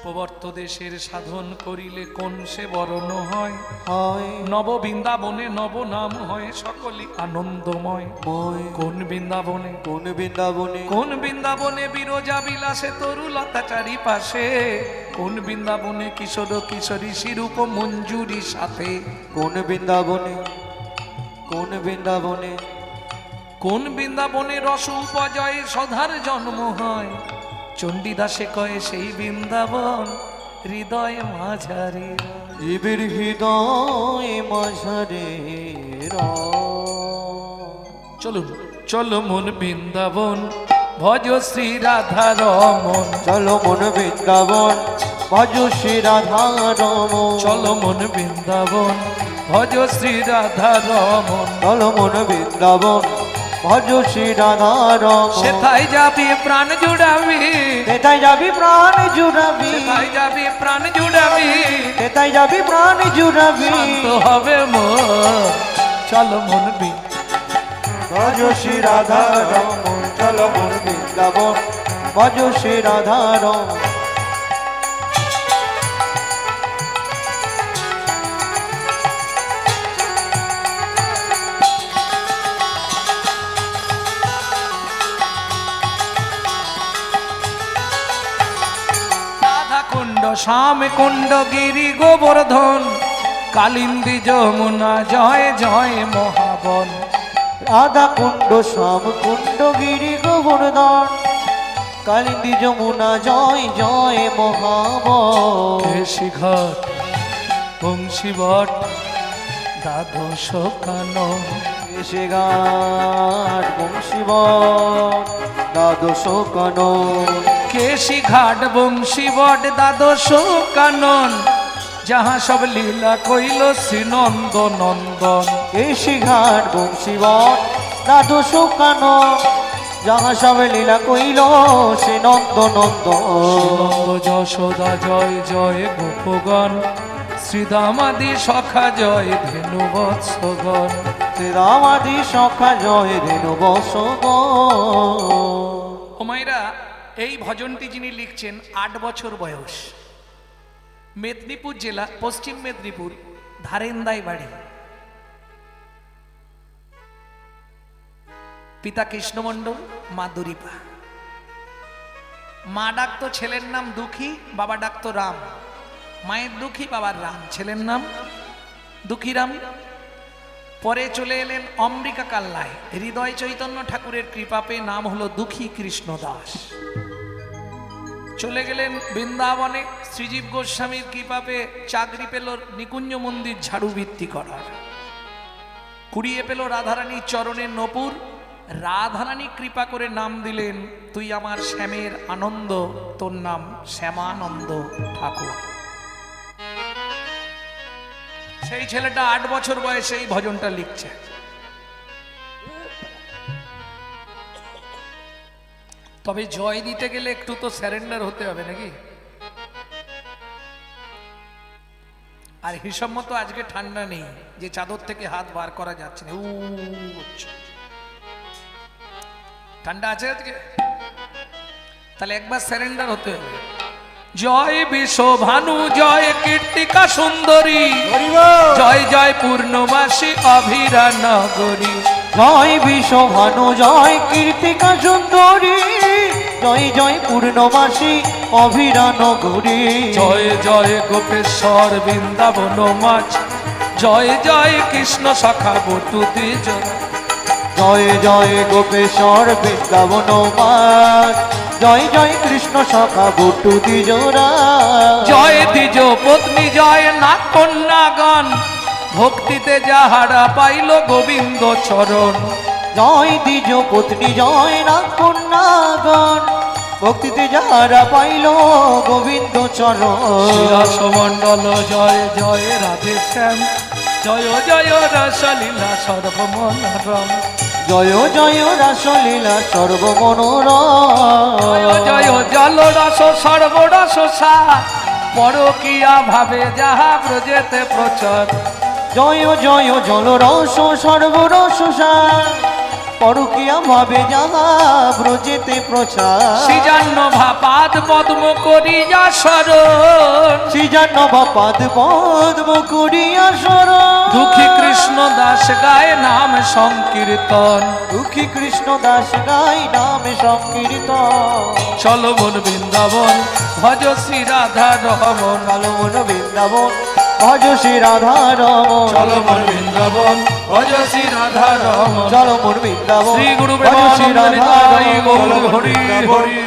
প্রবর্ত দেশের সাধন করিলে কোন সে বরণ হয়, নব বৃন্দাবনে নব নাম হয় সকলই আনন্দময়। কোন বৃন্দাবনে, কোন বৃন্দাবনে, কোন বৃন্দাবনে বিরজা বিলাসে তরুলতা চারিপাশে, কোন বৃন্দাবনে কিশোর কিশোরী শিরূপ মঞ্জুরি সাথে, কোন বৃন্দাবনে, কোন বৃন্দাবনে, কোন বৃন্দাবনে রস উপজয় সধার জন্ম হয়, চণ্ডীদাসে কয়ে সেই বৃন্দাবন হৃদয় মাঝারে, জীবের হৃদয় মাঝারে। চলুন, চলো মন বৃন্দাবন ভজ শ্রী রাধা রমন, চলো মন বৃন্দাবন ভজ শ্রী রাধা রমন, চলো মন বৃন্দাবন ভজ শ্রী রাধা রমন, চলো মন বৃন্দাবন ভজ শ্রী রাধা রমন। সেথায় যাবি প্রাণ জুড়াবি, সেথায় যাবি প্রাণ জুড়াবি, সেথায় যাবি প্রাণ জুড়াবি, সেথায় যাবি প্রাণ জুড়াবি। শান্ত হবে মন, চলো মন ভজ শ্রী রাধা রমন, চলো মন বৃন্দাবন ভজ শ্রী রাধা রমন। রাধা কুণ্ড শ্যাম কুণ্ড গিরি গোবর্ধন, কালিন্দী যমুনা জয় জয় মহাবন, রাধা কুণ্ড শ্যাম কুণ্ড গিরি গোবর্ধন, কালিন্দী যমুনা জয় জয় মহাবন। শিঘট বংশীবট দ্বাদশ কানন, এসে ঘাট বংশীবন দ্বাদশ কানন, কেশি ঘাট বংশীবট দ্বাদশ কানন, যাহা সব লীলা কইল শ্রীনন্দ নন্দন, এসে ঘাট বংশীবন দ্বাদশ কানন, যাহা সব লীলা কইল সে নন্দ নন্দ নন্দ যশোদা জয় জয় গোপগণ শ্রীদামাদি সখা জয় ধেনু বৎসগণ। শ্রীরামাদি সখা জয় রেণু বসগ। ও মায়েরা, এই ভজনটি যিনি লিখছেন 8 বছর বয়স, মেদিনীপুর জেলা, পশ্চিম মেদিনীপুর, ধারেন্দাই বাড়ি। পিতা কৃষ্ণমণ্ডল, মা দুরিপা। মা ডাকতো ছেলের নাম দুঃখী, বাবা ডাকতো রাম। মায়ের দুঃখী, বাবার রাম, ছেলের নাম দুঃখীরাম। পরে চলে এলেন অম্বিকা কাল্লায়, হৃদয় চৈতন্য ঠাকুরের কৃপা পেয়ে নাম হলো দুঃখী কৃষ্ণ দাস। চলে গেলেন বৃন্দাবনে, শ্রীজীব গোস্বামীর কৃপা পেয়ে চাকরি পেল নিকুঞ্জ মন্দির ঝাড়ু বৃত্তি করার। কুড়িয়ে পেল রাধারানীর চরণের নপুর। রাধারানী কৃপা করে নাম দিলেন, তুই আমার শ্যামের আনন্দ, তোর নাম শ্যামানন্দ ঠাকুর। সেই ছেলেটা 8 বছর বয়সে এই ভজনটা লিখছে। তবে জয় দিতে গেলে একটু তো স্যারেন্ডার হতে হবে নাকি? আর হিসাব মতো আজকে ঠান্ডা নেই যে চাদর থেকে হাত বার করা যাচ্ছে না। ঠান্ডা আছে আজকে, তাহলে একবার স্যারেন্ডার হতে হবে। জয় বিশ্বভানু জয় কীর্তিকা সুন্দরী, জয় জয় পূর্ণমাসী অভিরা নগরী। জয় বিশ্বভানু জয় কীর্তিকা সুন্দরী, জয় জয় পূর্ণমাসী অভিরা নগরী। জয় জয় গোপেশ্বর বৃন্দাবন মাছ, জয় জয় কৃষ্ণ সখা বটু দ্বিজ। জয় জয় গোপেশ্বর বৃন্দাবন মাছ, জয় জয় কৃষ্ণ সখা বটু দ্বিজরা। জয় দ্বিজ পত্নী জয় নাগ কন্যাগণ, ভক্তিতে যাহারা পাইল গোবিন্দ চরণ। জয় দ্বিজ পত্নী জয় নাগ কন্যাগণ, ভক্তিতে যাহারা পাইল গোবিন্দ চরণ। শিরাসমণ্ডল জয় জয় রাধে শ্যাম, জয় জয় রসলীলা সর্বমনোরম। জয় জয় রাসলীলা সর্বমনোরম। জয় জয় জল রস সর্বরস সার, পরকিয়া ভাবে যাহা ব্রজেতে প্রচার। জয় জয় জল রস সর্বরস সার, পরকিয়া ভাবে যাহা ব্রজেতে প্রচার। সৃজান্ন ভাপাদ পদ্ম করিয়া শরণ, সৃজান্ন পাদ পদ্ম করিয়া শরণ। দুঃখী কৃষ্ণ দাস গায় নাম সংকীর্তন। দুঃখী কৃষ্ণ দাস গাই নামে সংকীর্তন। চলো মন বৃন্দাবন ভজ শ্রী রাধা রমন। চলো মন বৃন্দাবন ভজ শ্রী রাধা রমন। চলো মন বৃন্দাবন ভজ শ্রী রাধা রমন। চলো মন বৃন্দাবন শ্রী গুরু ভজ শ্রী রাধা প্রেমানন্দ হরি রমন। হরি হরি।